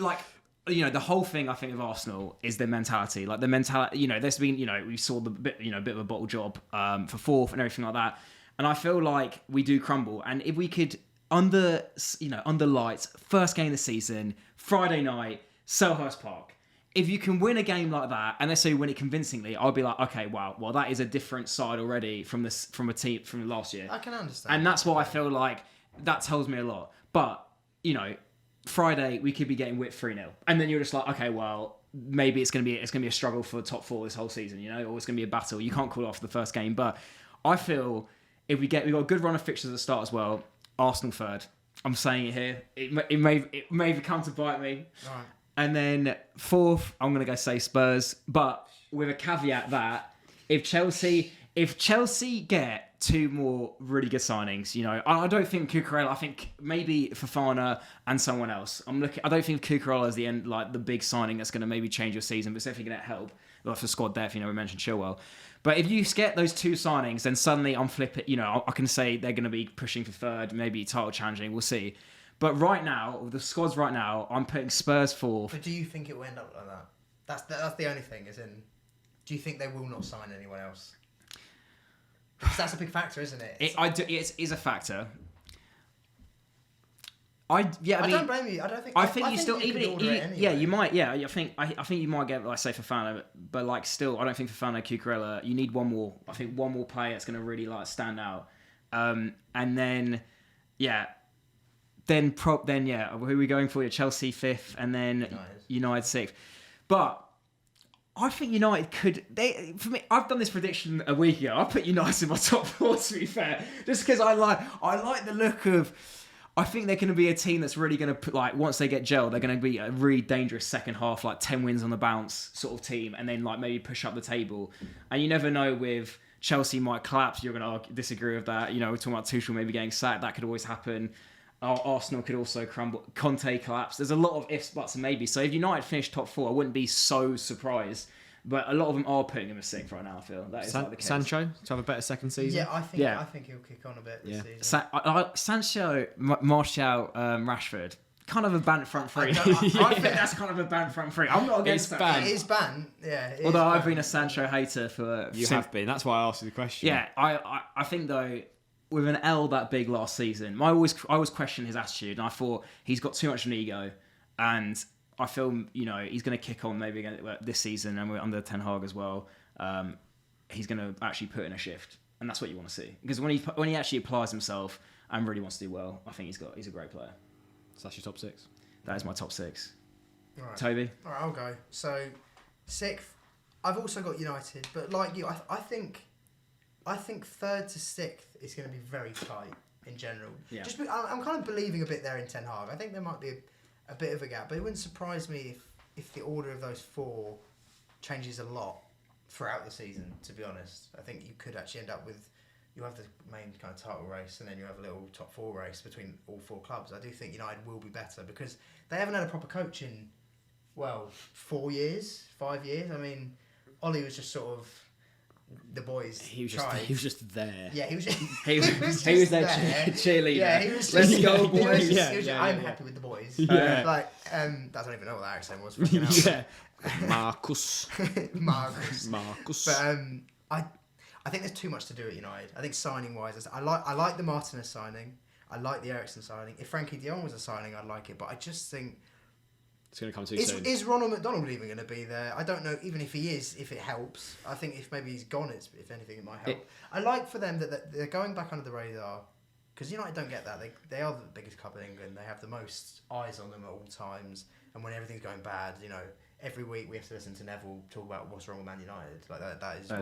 the whole thing I think of Arsenal is their mentality. Like the mentality. There's been we saw the bit of a bottle job for fourth and everything like that. And I feel like we do crumble. And if we could under lights, first game of the season, Friday night, Selhurst Park. If you can win a game like that, and let's say you win it convincingly, I'll be like, okay, wow, well that is a different side already from a team from last year. I can understand. And that's what I feel like. That tells me a lot. But Friday we could be getting whipped 3-0, and then you're just like, okay, well maybe it's gonna be a struggle for top 4 this whole season, or it's gonna be a battle. You can't call it off the first game, but I feel if we've got a good run of fixtures at the start as well. Arsenal third. I'm saying it here. It may come to bite me. All right. And then fourth, I'm going to go say Spurs, but with a caveat that if Chelsea if Chelsea get 2 more really good signings, I don't think Cucurella. I think maybe Fofana and someone else. I don't think Cucurella is the end, like the big signing that's going to maybe change your season, but it's definitely going to help. Like for squad depth, we mentioned Chilwell. But if you get those 2 signings, then suddenly I'm flipping. I can say they're going to be pushing for third, maybe title challenging. We'll see. But right now, the squads right now, I'm putting Spurs 4th. But do you think it will end up like that? That's the only thing. Do you think they will not sign anyone else? Because that's a big factor, isn't it? It is a factor. I don't blame you. I think you still even anyway. Yeah, you might. Yeah, I think you might get, like, say, Fofana, but like still, I don't think Fofana, Cucurella. You need one more. I think one more player that's going to really like stand out. And then, yeah, then who are we going for? Chelsea 5th, and then United 6th. But I think United could. For me, I've done this prediction a week ago. I put United in my top 4. To be fair, just because I like the look of. I think they're going to be a team that's really going to put, like, once they get gelled, they're going to be a really dangerous second half, like 10 wins on the bounce sort of team, and then like maybe push up the table. And you never know, with Chelsea might collapse. You're going to disagree with that. We're talking about Tuchel maybe getting sacked. That could always happen. Arsenal could also crumble. Conte collapse. There's a lot of ifs, buts, and maybes. So if United finish top 4, I wouldn't be so surprised. But a lot of them are putting him a 6th right now, I feel. That is like the case. Sancho to have a better second season? Yeah, I think he'll kick on a bit this season. Sancho, Martial, Rashford, kind of a banned front three. I think that's kind of a banned front three. I'm not against that. It is banned, yeah. Although I've been a Sancho hater for... You have been. That's why I asked you the question. Yeah, I think, though, with an L that big last season, I always questioned his attitude, and I thought he's got too much of an ego, and... I feel, he's going to kick on maybe again this season, and we're under Ten Hag as well. He's going to actually put in a shift, and that's what you want to see. Because when he actually applies himself and really wants to do well, I think he's a great player. So that's your top 6? That is my top 6. All right. Toby? All right, I'll go. So, 6th, I've also got United, but like you, I think 3rd to 6th is going to be very tight in general. Yeah. I'm kind of believing a bit there in Ten Hag. I think there might be a bit of a gap, but it wouldn't surprise me if the order of those 4 changes a lot throughout the season, to be honest. I think you could actually end up with, you have the main kind of title race, and then you have a little top 4 race between all 4 clubs. I do think United will be better because they haven't had a proper coach in, 4 years, 5 years. I mean, Ollie was just sort of the boys. He was just there. Yeah, he was just he was their cheerleader. Yeah, he was just, let's go, boys. I'm happy with the boys. Yeah. I don't even know what that accent was. Yeah. Marcus. But I think there's too much to do at United. I think signing wise, I like the Martinez signing. I like the Eriksen signing. If Frankie de Jong was a signing, I'd like it. But I just think it's going to come too soon. Is Ronald McDonald even going to be there? I don't know. Even if he is, if it helps, I think if maybe he's gone, if anything, it might help. I like for them that they're going back under the radar, because United don't get that. They are the biggest club in England. They have the most eyes on them at all times. And when everything's going bad, every week we have to listen to Neville talk about what's wrong with Man United. Like that is what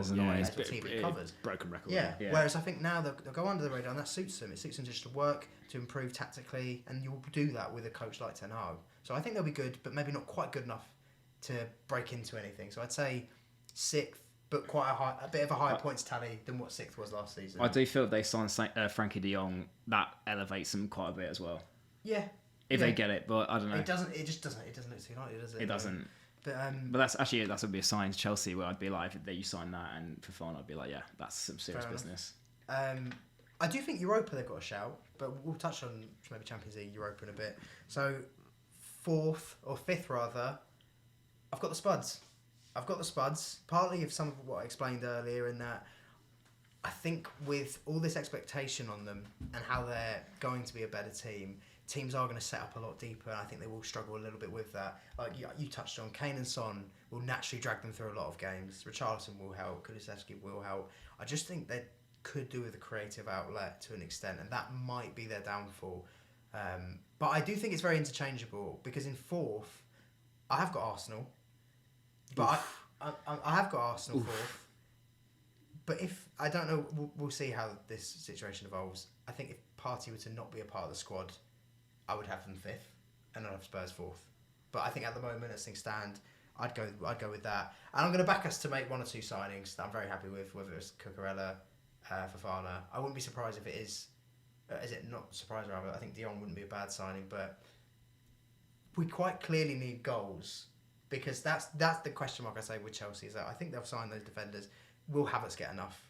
TV covers. Broken record. Yeah. Whereas I think now they'll go under the radar, and that suits them. It suits them just to work, to improve tactically, and you'll do that with a coach like Ten Hag. So I think they'll be good, but maybe not quite good enough to break into anything. So I'd say 6th, but quite a bit of a higher points tally than what 6th was last season. I do feel if they sign Frankie de Jong, that elevates them quite a bit as well. Yeah. If they get it, but I don't know. It doesn't look too United, does it? It doesn't. But that would be a sign to Chelsea where I'd be like, if you sign that, and for fun, I'd be like, yeah, that's some serious business. I do think Europa they've got a shout, but we'll touch on maybe Champions League, Europa in a bit. So 4th or 5th rather, I've got the Spuds. Partly of some of what I explained earlier, in that I think with all this expectation on them and how they're going to be a better team, teams are going to set up a lot deeper, and I think they will struggle a little bit with that. Like you touched on, Kane and Son will naturally drag them through a lot of games. Richarlison will help, Kulusevski will help. I just think they could do with a creative outlet to an extent, and that might be their downfall. But I do think it's very interchangeable, because in 4th, I have got Arsenal. But I have got Arsenal 4th. But if, I don't know, we'll see how this situation evolves. I think if Partey were to not be a part of the squad, I would have them 5th, and I'd have Spurs 4th. But I think at the moment, as things stand, I'd go with that. And I'm going to back us to make 1 or 2 signings that I'm very happy with, whether it's Cucurella, Fofana. I wouldn't be surprised if it is it not surprised rather? I think De Jong wouldn't be a bad signing, but we quite clearly need goals, because that's the question mark I say with Chelsea, is that I think they'll sign those defenders. Will Havertz get enough?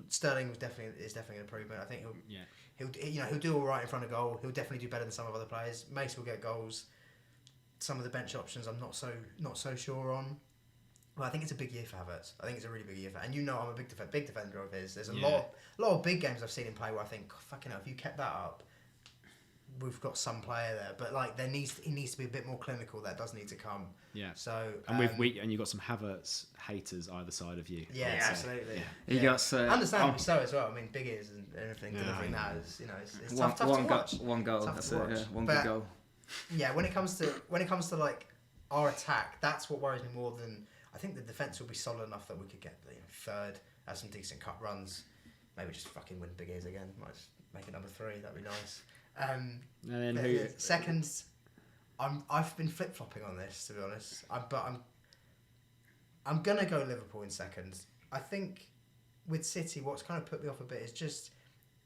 Sterling is definitely an improvement. I think he'll do all right in front of goal. He'll definitely do better than some of other players. Mace will get goals. Some of the bench options I'm not so sure on. Well, I think it's a big year for Havertz. I think it's a really big year for, and I'm a big defender of his. There's a lot of big games I've seen him play where I think, fucking hell, if you kept that up, we've got some player there. But like, he needs to be a bit more clinical. That does need to come. Yeah. So and you've got some Havertz haters either side of you. Yeah, absolutely. You got understandably so as well. I mean, big ears and everything. Delivering that is, it's tough to watch. One goal. That's it. Yeah. One good goal. Yeah, when it comes to like our attack, that's what worries me more than. I think the defence will be solid enough that we could get third, have some decent cup runs, maybe just fucking win big ears again. Might just make it number 3. That'd be nice. And then seconds? I've been flip flopping on this, to be honest. I'm gonna go Liverpool in second. I think with City, what's kind of put me off a bit is just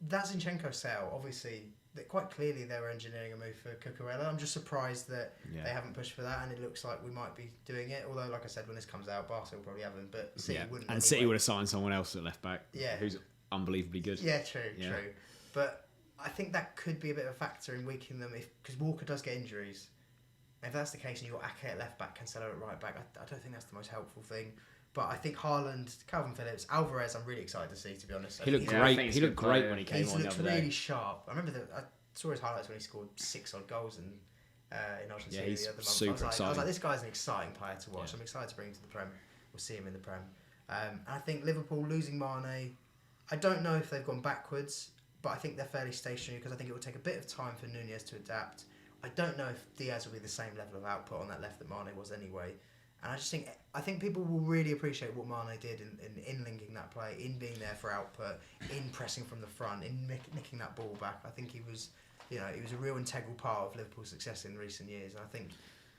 that Zinchenko sale. Obviously, that quite clearly they were engineering a move for Cucurella. I'm just surprised that they haven't pushed for that, and it looks like we might be doing it. Although, like I said, when this comes out, Barca will probably haven't, but City wouldn't. And City would have signed someone else at left back. Yeah, who's unbelievably good. Yeah, true. But I think that could be a bit of a factor in weakening them, because Walker does get injuries. If that's the case, and you've got Ake at left back, Cancelo at right back, I don't think that's the most helpful thing. But I think Haaland, Calvin Phillips, Alvarez, I'm really excited to see, to be honest. He looked great. He looked great when he came on the other day. He looked really sharp. I remember I saw his highlights when he scored 6 odd goals in Argentina the other month. Super exciting. I was like, this guy's an exciting player to watch. I'm excited to bring him to the Prem. We'll see him in the Prem. And I think Liverpool losing Mane, I don't know if they've gone backwards, but I think they're fairly stationary, because I think it will take a bit of time for Nunez to adapt. I don't know if Diaz will be the same level of output on that left that Mane was anyway. And I think people will really appreciate what Mane did in linking that play, in being there for output, in pressing from the front, in nicking that ball back. I think he was a real integral part of Liverpool's success in recent years. And I think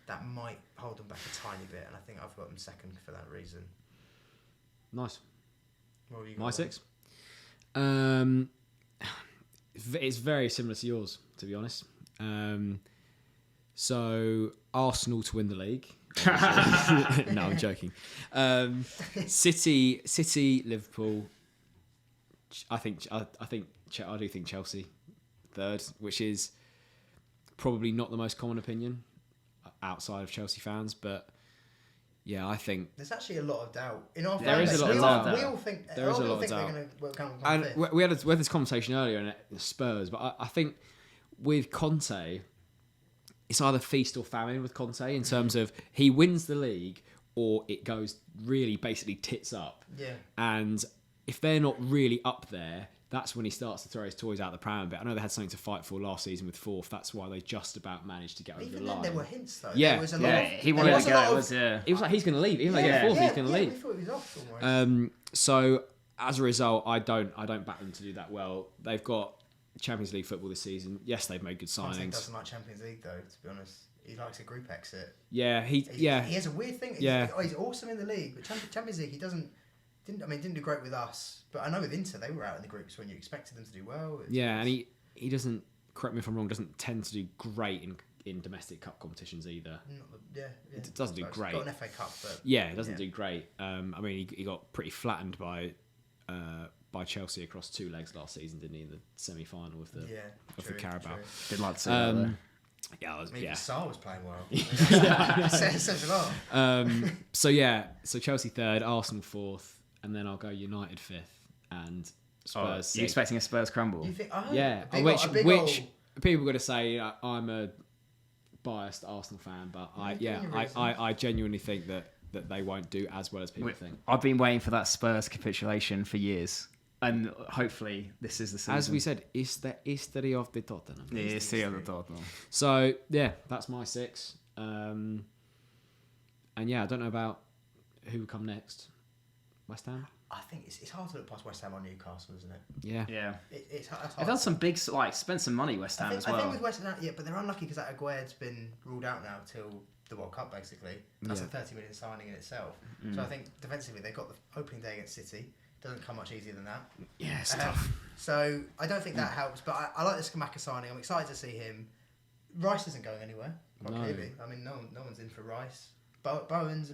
that might hold them back a tiny bit. And I think I've got them second for that reason. Nice. What have you got? My 6? It's very similar to yours, to be honest. So Arsenal to win the league. No, I'm joking. City, Liverpool. I do think Chelsea third, which is probably not the most common opinion outside of Chelsea fans, but yeah, I think there's actually a lot of doubt in our. There is a lot of doubt. We all think there is a lot of doubt. And we had this conversation earlier in Spurs, but I think with Conte, it's either feast or famine with Conte in terms of he wins the league or it goes really basically tits up. Yeah. And if they're not really up there, that's when he starts to throw his toys out the pram a bit. I know they had something to fight for last season with 4th. That's why they just about managed to get over the line. Even then, there were hints though. Yeah, there was a lot of, he wanted to go. It was like he's going to leave. He was like 4th. He's going to leave. We thought he was off almost. So as a result, I don't back them to do that well. They've got Champions League football this season. Yes, they've made good signings. Conte doesn't like Champions League though, to be honest. He likes a group exit. Yeah, he has a weird thing. He's awesome in the league, but Champions League he didn't do great with us. But I know with Inter they were out in the groups when you expected them to do well. And he doesn't, correct me if I'm wrong, doesn't tend to do great in domestic cup competitions either. It doesn't do great. Got an FA Cup, but it doesn't do great. I mean, he got pretty flattened by Chelsea across 2 legs last season, didn't he? In the semi-final of the Carabao. True. Did like to see that. Saar was playing well. Says a lot. So Chelsea 3rd, Arsenal 4th, and then I'll go United 5th and Spurs 6th. You expecting a Spurs crumble? You think, which people are going to say I'm a biased Arsenal fan, but I genuinely think that they won't do as well as people think. I've been waiting for that Spurs capitulation for years. And hopefully this is the season. As we said, it's the history of the Tottenham. The history of the Tottenham. So, yeah, that's my 6. And yeah, I don't know about who will come next. West Ham? I think it's hard to look past West Ham or Newcastle, isn't it? Yeah. It's hard. They've done some big, spent some money, West Ham, as well. I think with West Ham, but they're unlucky because that Aguerd's been ruled out now till the World Cup, basically. That's a 30 million signing in itself. So I think defensively they've got the opening day against City. Doesn't come much easier than that. Yeah, it's tough. So I don't think that helps, but I like the Scamacca signing. I'm excited to see him. Rice isn't going anywhere, quite clearly. I mean, no one's in for Rice. Bowen's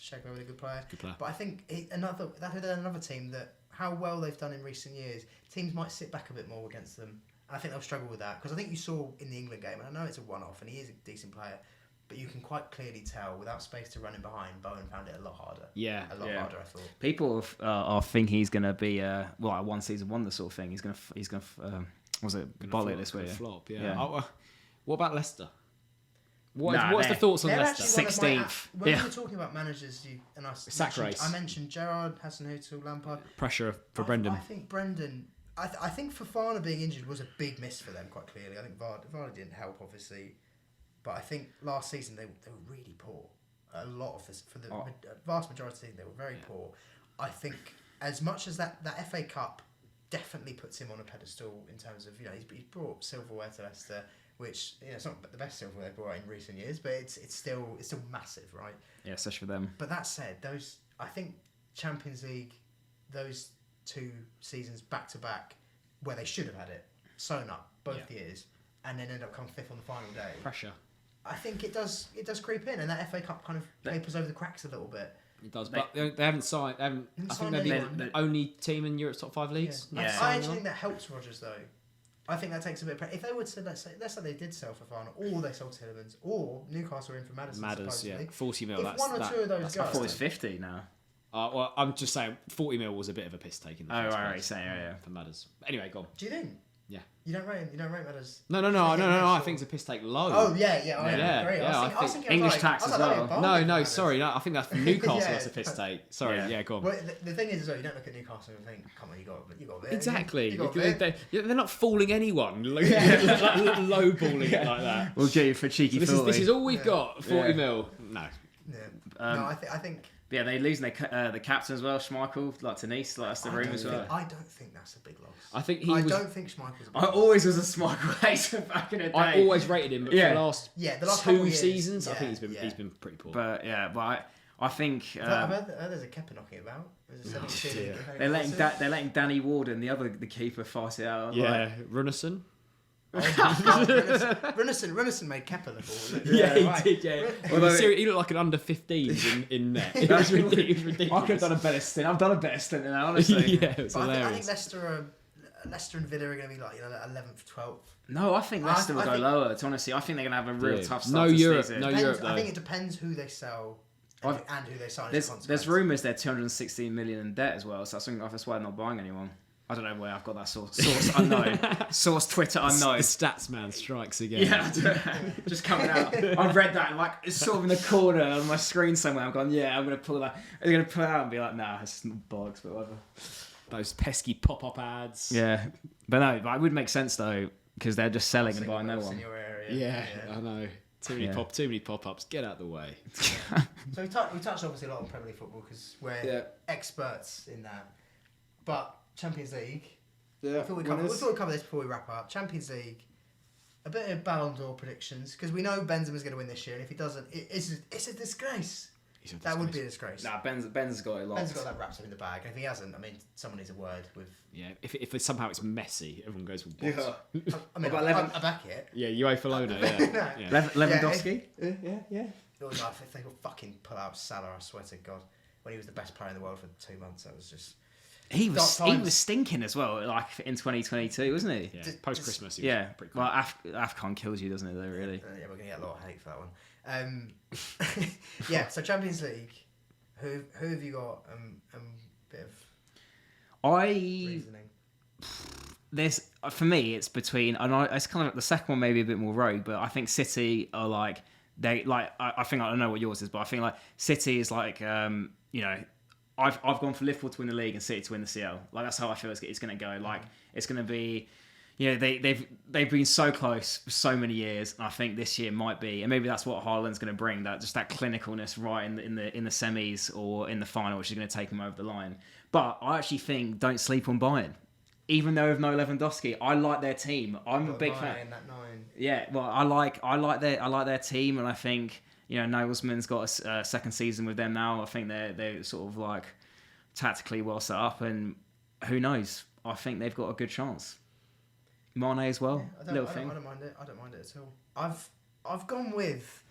shaking over a good player. But I think another team that how well they've done in recent years, teams might sit back a bit more against them. And I think they'll struggle with that because I think you saw in the England game, and I know it's a one-off, and he is a decent player, but you can quite clearly tell without space to run in behind, Bowen found it a lot harder. Yeah, a lot harder. I thought people are think he's going to be a one season wonder sort of thing. He's going to was it Bolly this week? Flop. Yeah. What about Leicester? What's the thoughts on Leicester? 16th. When we were talking about managers, I mentioned Gerrard, Hasenhuttl, Lampard. Pressure for Brendan. I think Brendan. I think Fofana being injured was a big miss for them, quite clearly. I think Vardy didn't help, obviously, but I think last season they were really poor. A lot of this for the vast majority of the season they were very poor. I think as much as that FA Cup definitely puts him on a pedestal in terms of he's brought silverware to Leicester. Which it's not the best silverware they've brought in recent years, but it's still massive, right? Yeah, especially for them. But that said, I think Champions League, those 2 seasons back to back, where they should have had it sewn up both years, and then end up coming 5th on the final day. Pressure. I think it does creep in, and that FA Cup kind of papers over the cracks a little bit. It does, but they haven't signed. I think they're the only team in Europe's top 5 leagues. Yeah. I actually think that helps Rodgers though. I think that takes a bit of pressure. If they were to, let's say they did sell Fofana, or they sold Tielemans, or Newcastle are in for Maddison, supposedly. 40 mil. If one or two of those guys... I thought it's 50 now. Well, I'm just saying 40 mil was a bit of a piss take in the first place. Yeah. For Madders. Anyway, go on. Do you think? Yeah. You don't rate Madders? No. I think it's a piss take low. Oh, yeah. I agree. I think English tax as well. No, sorry. No, I think that's for Newcastle. That's a piss take. Sorry. Yeah, go on. Well, the thing is, though, you don't look at Newcastle and think, come on, you got a bit. Exactly. They're not fooling anyone. Lowballing it like that. We'll get you for cheeky. This is all we've got. 40 mil. No. Yeah. I think. Yeah, they're losing the captain as well, Schmeichel, to Nice. That's the rumour as well. I don't think that's a big loss. I think I don't think Schmeichel's a big loss. I always was a Schmeichel hater back in the day. I always rated him, but for the last 2 seasons, I think he's been pretty poor. But I think I've heard there's a Kepa knocking about. They're letting Danny Warden, the keeper, fight it out. Yeah, Runnison. Runnison made Kepa look all. He did. Yeah, he looked like an under 15s in net. It was ridiculous. I could have done a better stint. I've done a better stint than that, honestly. Yeah, it was hilarious. I think Leicester and Villa are going to be 11th, 12th. No, I think Leicester will go lower. Honestly, I think they're going to have a real tough start. No Europe. I think it depends who they sell. And who they sign. There's rumours they're 216 million in debt as well, so that's why they're not buying anyone. I don't know where I've got that source unknown. Source Twitter unknown. The stats man strikes again. Yeah, just coming out. I've read that and it's sort of in the corner on my screen somewhere. I'm going, I'm going to pull that. They're going to pull it out and be like, nah, it's not bollocks, but whatever. Those pesky pop-up ads. Yeah, but no, it would make sense though because they're just selling and buying no one. In your area. Yeah, I know. Too many pop-ups. Get out of the way. So we touched obviously a lot on Premier League football because we're experts in that, but. Champions League. Yeah. We thought we'd cover this before we wrap up. Champions League. A bit of Ballon d'Or predictions because we know Benzema's going to win this year, and if he doesn't, it's a disgrace. That would be a disgrace. Nah, Ben's got it locked. Ben's got that wrapped up in the bag. And if he hasn't, I mean, someone needs a word with. Yeah, if somew it's messy, everyone goes with what? Yeah. I mean, I back it. Yeah, UEFA Lona. Yeah. Lewandowski. Yeah. If they could fucking pull out Salah, I swear to God, when he was the best player in the world for 2 months, that was just. He was stinking as well, in 2022, wasn't he? Yeah, post Christmas. Yeah, pretty cool. Well, AFCON kills you, doesn't it? Though, really. Yeah, we're gonna get a lot of hate for that one. Yeah, so Champions League. Who have you got? Bit of reasoning. For me, it's between, and it's kind of the second one, maybe a bit more rogue, but I think City are I think I don't know what yours is, but I think City is I've gone for Liverpool to win the league and City to win the CL. That's how I feel it's going to go. It's going to be, they've been so close for so many years, and I think this year might be, and maybe that's what Haaland's going to bring, that clinicalness right in the semis or in the final, which is going to take them over the line. But I actually think don't sleep on Bayern, even though with no Lewandowski. I like their team. I'm a big fan. That 9. Yeah, well, I like their team, and I think. Nagelsmann's got a second season with them now. I think they're sort of like tactically well set up, and who knows? I think they've got a good chance. Mane as well. Yeah, I don't mind it. I don't mind it at all. I've gone with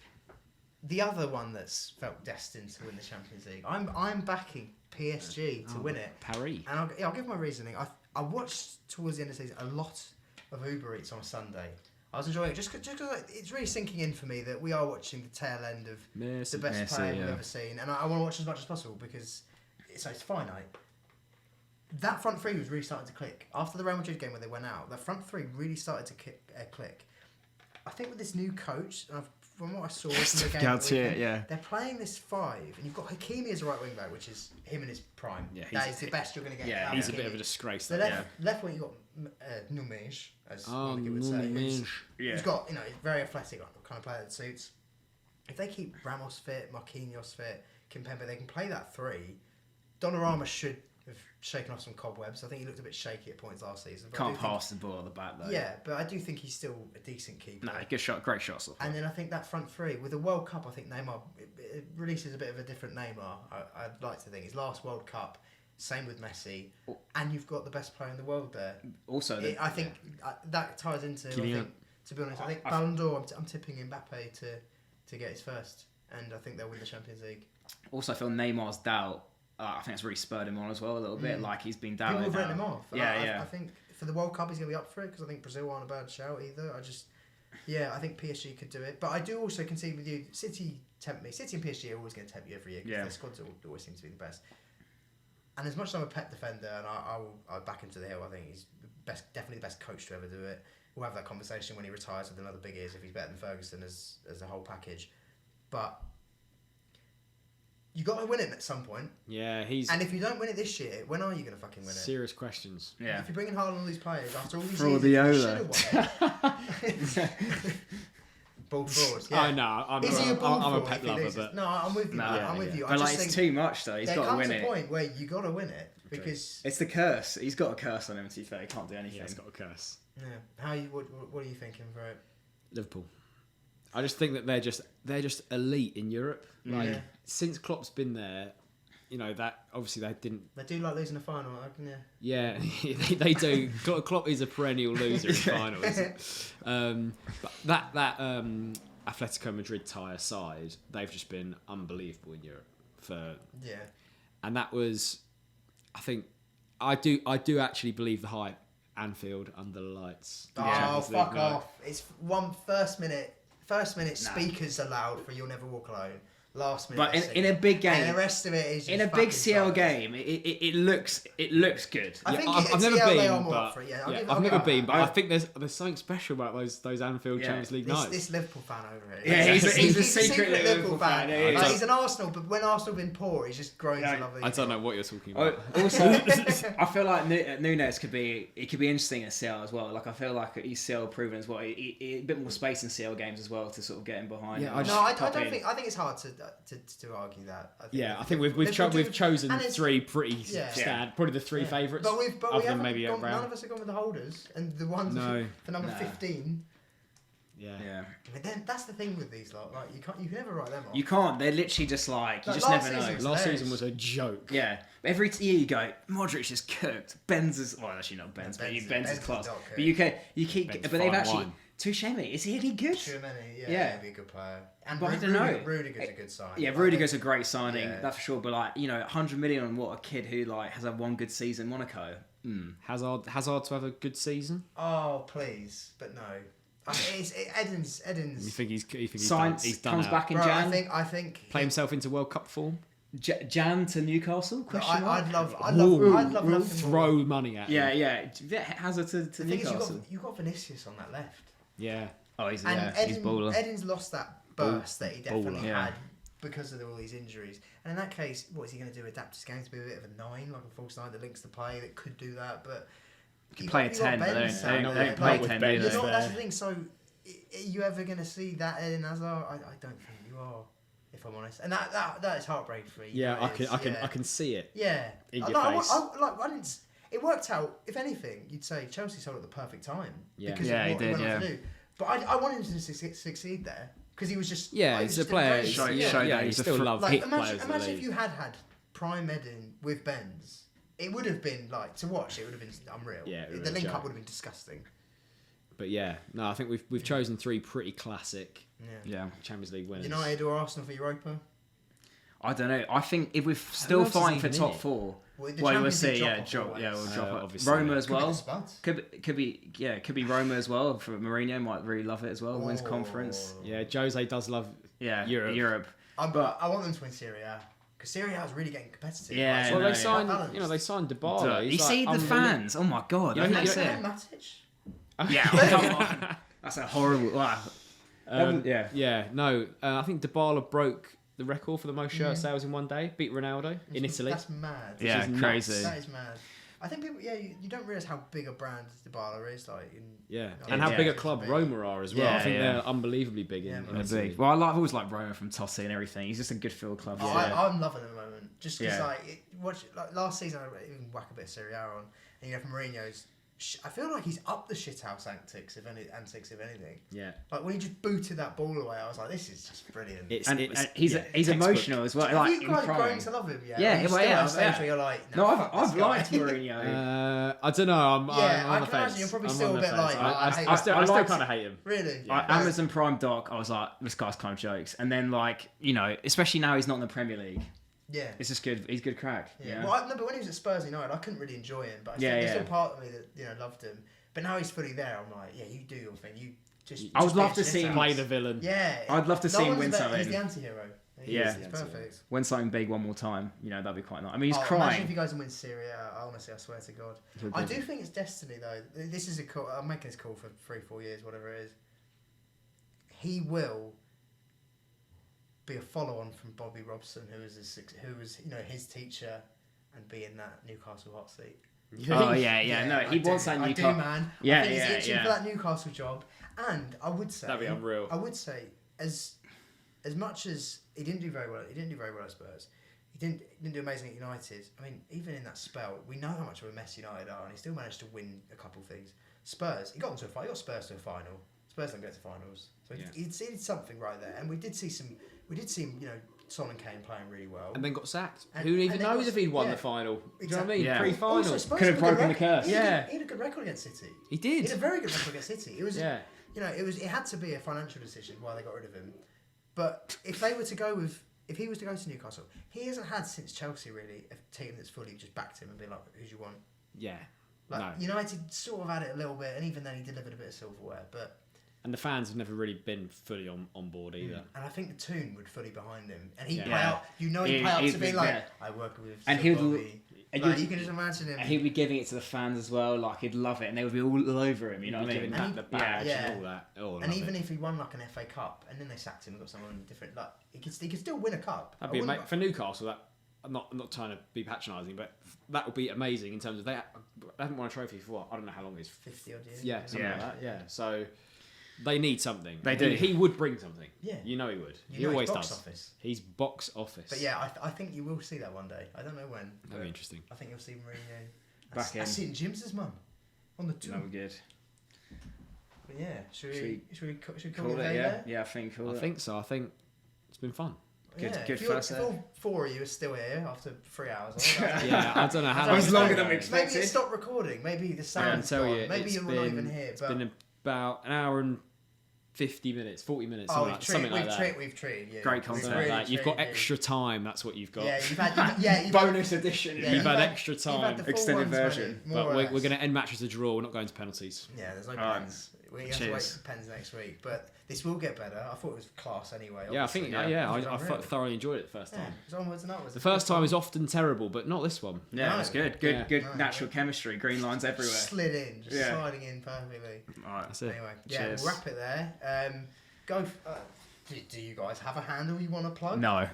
the other one that's felt destined to win the Champions League. I'm backing PSG to win it. Paris. And I'll give my reasoning. I watched towards the end of the season a lot of Uber Eats on Sunday. I was enjoying it just because it's really sinking in for me that we are watching the tail end of the best player we've ever seen, and I want to watch as much as possible because it's finite. That front three was really starting to click after the Real Madrid game where they went out. The front three really started to click. I think with this new coach, from what I saw from the game, they're playing this 5, and you've got Hakimi as a right wing back, which is him in his prime. Yeah, that is the best you're going to get. Yeah, he's a bit of a disgrace. The left wing, you've got Nunes, as Monica would say, who's got very athletic kind of player that suits. If they keep Ramos fit, Marquinhos fit, Kimpembe, they can play that 3. Donnarumma should have shaken off some cobwebs. I think he looked a bit shaky at points last season. Can't pass the ball at the back though. Yeah, but I do think he's still a decent keeper. No, good shot, great shots. And then I think that front 3 with the World Cup, I think Neymar it releases a bit of a different Neymar. I'd like to think his last World Cup. Same with Messi, and you've got the best player in the world there. Also, I think that ties into. To be honest, I think Ballon d'Or. I'm tipping Mbappe to get his first, and I think they'll win the Champions League. Also, I feel Neymar's doubt. I think it's really spurred him on as well a little bit. Like he's been doubted. People have written him off. I think for the World Cup he's going to be up for it because I think Brazil aren't a bad shout either. I think PSG could do it, but I do also concede with you. City tempt me. City and PSG are always going to tempt you every year because their squads always seem to be the best. And as much as I'm a pet defender and I'll back him to the hill, I think he's definitely the best coach to ever do it. We'll have that conversation when he retires with another big ears if he's better than Ferguson as a whole package. But you got to win it at some point. Yeah, and if you don't win it this year, when are you going to fucking win it? Serious questions. Yeah. If you're bringing Haaland all these players after all these years, you should have won it. Ball forward. Yeah. I know. I'm a pet lover, but no, I'm with you. I'm with you. But it's too much though. He's got to win it. There comes a point where you got to win it because it's the curse. He's got a curse on him. To be fair, he can't do anything. Yeah, he's got a curse. Yeah. What are you thinking for it? Liverpool. I just think that they're just elite in Europe. Like since Klopp's been there, that obviously they didn't. They do like losing the final, don't you? Yeah, they do. Klopp is a perennial loser in finals. But that Atletico Madrid tie aside, they've just been unbelievable in Europe and that was, I think, I do actually believe the hype. Anfield under the lights. Oh, fuck off! It's first minute speakers allowed for "You'll Never Walk Alone." Last minute, but in a big game, and the rest of it is just in a big CL game. It looks good. I think I've never been, but I've never been, but I think there's something special about those Anfield Champions League nights. This Liverpool fan over here. Yeah, he's a secret Liverpool fan. He's an Arsenal, but when Arsenal been poor, he's just grown to love it. I don't know what you're talking about. Also, I feel like Nunes could be interesting at CL as well. Like I feel like he's CL proven as well. A bit more space in CL games as well to sort of get him behind. I don't think. I think it's hard to argue that. I think we've chosen 3 pretty probably the 3 favourites. But we haven't maybe none of us have gone with the holders and the ones for number 15. Yeah. But then that's the thing with these lot. Like you can never write them off. You can't. They're literally just like you just never know. Last season was a joke. Yeah. Every year you go, Modric is cooked. Benz is actually not Benz, but Benz is class. But you keep. Ben's but they've actually. Touchemi, is he any good? Touchemi, he'd be a good player. And but I don't know. Rudiger's a good signing. Yeah, Rudiger's a great signing, that's for sure. But 100 million on what a kid who has had one good season in Monaco. Hazard to have a good season. Oh please, but no. Edens. You think he's Science done comes out. back in Jan. I think play himself into World Cup form. Jan to Newcastle? I'd love throw money at him. Yeah. Hazard to Newcastle. You got Vinicius on that left. Yeah. Oh, he's baller. Edens lost that burst that he definitely had because of all these injuries. And in that case, what is he going to do? Adapt his game to be a bit of a 9, like a false 9 that links the play that could do that, but. You play a 10, but they don't play 10. That's the thing. So, are you ever going to see that Eden Hazard? I don't think you are, if I'm honest. And that is heartbreaking for me. Yeah, I can see it. Yeah, in your face. I didn't. It worked out. If anything, you'd say Chelsea sold at the perfect time. Yeah, because he did. Yeah. To do. But I wanted him to succeed there because he was just he's a player. Show Yeah, that you he's still love like, hit players. imagine if you had prime Eden with Benz. It would have been like to watch. It would have been unreal. Yeah, the link up would have been disgusting. But I think we've chosen 3 pretty classic Champions League winners. United or Arsenal for Europa? I don't know. I think if we're still fighting for top 4, we'll see. We'll drop. Obviously. Roma as well. Could Be Roma as well. For Mourinho, might really love it as well. Wins conference. Yeah, Jose does love Europe. But I want them to win Serie A. Because Serie A is really getting competitive. Yeah, well, they signed Dybala. You see the fans? Oh my god! Matic? Yeah, come on. That's a horrible. Wow. I think Dybala broke the record for the most shirt sales in one day. Beat Ronaldo in Italy. That's mad. Yeah, crazy. That is mad. I think people, you don't realise how big a brand Dybala is, like. And how big a club Roma are as well. Yeah, I think they're unbelievably big in Italy. Well, I always like Roma from Totti and everything. He's just a good field club. I'm loving him at the moment. Just because, like last season, I even whack a bit of Serie A on, and you know, from Mourinho's. I feel like he's up the shithouse antics, if anything. Yeah. Like when he just booted that ball away, I was like, "This is just brilliant." He's emotional as well. Like you guys growing to love him, You're like, no, I've liked Mourinho. I don't know. I'm on the fence. Imagine you're probably still a bit like. I still kind of hate him. Really? Amazon Prime doc. I was like, this guy's kind of jokes, and then especially now he's not in the Premier League. Yeah, it's just good. He's good crack. Yeah. Well, but when he was at Spurs United, I couldn't really enjoy him. But I think there's still part of me that loved him. But now he's fully there. I'm like, you do your thing. You just. I would love to see him play the villain. Yeah, I'd love to see him win something. He's the anti-hero. He's perfect. Win something big one more time. That'd be quite nice. I mean, he's Imagine crying. if you guys win Serie A. Honestly, I swear to God, I do think it's destiny though. This is a call. I'm making this call for 3-4 years, whatever it is. He will be a follow-on from Bobby Robson, who was his teacher, and be in that Newcastle hot seat. No, he wants that Newcastle. I do, man. I think he's itching for that Newcastle job, and I would say that'd be unreal. I would say as much as he didn't do very well at Spurs. He didn't do amazing at United. I mean, even in that spell, we know how much of a mess United are, and he still managed to win a couple of things. Spurs, he got Spurs to a final. Spurs don't go to finals, so he did something right there, and we did see him. Son and Kane playing really well. And then got sacked. Who even knows if he'd won the final? Exactly. Do you know what I mean? Yeah. Pre-final. Could have broken the curse. He had a good record against City. He did. He had a very good record against City. It was, it had to be a financial decision why they got rid of him. But if he was to go to Newcastle, he hasn't had since Chelsea really a team that's fully just backed him and been like, who do you want? Yeah. United sort of had it a little bit, and even then he delivered a bit of silverware, but. And the fans have never really been fully on board either. And I think the Toon would fully behind him. And he'd play out, he'd play out to be like, I work with Bobby. And you can just imagine him. And he'd be giving it to the fans as well, like he'd love it, and they would be all over him, you know what I mean? Giving back the badge and all that. Oh, and even if he won like an FA Cup, and then they sacked him and got someone different, like he could still win a cup. That'd be for Newcastle. That I'm not trying to be patronising, but that would be amazing in terms of they haven't won a trophy for what? I don't know how long it is. 50 odd years. Yeah, something like that. Yeah, so. They need something. They do. He would bring something. Yeah. You know he would. He always does. Office. He's box office. But yeah, I think you will see that one day. I don't know when. That'd be interesting. I think you'll see Mourinho. Back in. I see it in Jim's mum. On the tour. That would be good. But yeah, should we call it there? Yeah, I think so. I think it's been fun. Good first if all 4 of you are still here after 3 hours. Yeah, I don't know how long. It was longer than we expected. Maybe it stopped recording. Maybe the sound's gone. Maybe you're not even here. It's been about an hour and 50 minutes, 40 minutes, something like that. We've treated you. Great content. Really you've got extra time, that's what you've got. Yeah, you've had bonus edition. You've had extra time. Extended version. But we're going to end match as a draw, we're not going to penalties. Yeah, there's no pens. We have to wait for pens next week, but this will get better. I thought it was class anyway. Yeah, I think, I thoroughly enjoyed it the first time. It was onwards and upwards. The first time is often terrible, but not this one. Yeah, it was good. Good natural chemistry, green lines everywhere. Slid in, sliding in perfectly. Alright, that's it. Anyway, we'll wrap it there. Do you guys have a handle you want to plug? No.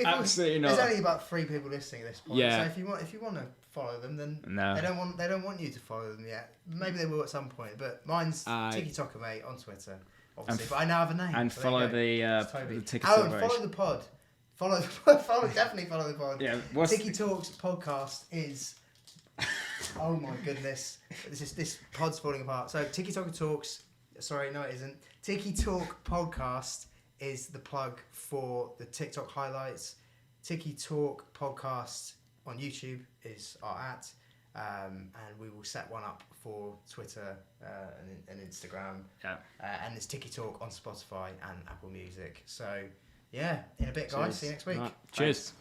Absolutely not. There's only about 3 people listening at this point. Yeah. So if you want to follow them, then no. they don't want you to follow them yet. Maybe they will at some point. But mine's TikiTalk mate on Twitter, obviously. But I now have a name. And so follow the TikiTalk. Follow the pod. Definitely follow the pod. Yeah. TikiTalk's podcast is. Oh my goodness! This pod's falling apart. So TikiTalk Talks. Sorry, no, it isn't. TikiTalk Podcast is the plug for the TikTok highlights. TikiTalk Podcast on YouTube is our @ and we will set one up for Twitter and Instagram. Yeah. And there's TikiTalk on Spotify and Apple Music. So, yeah, in a bit, guys. See you next week. Right. Cheers.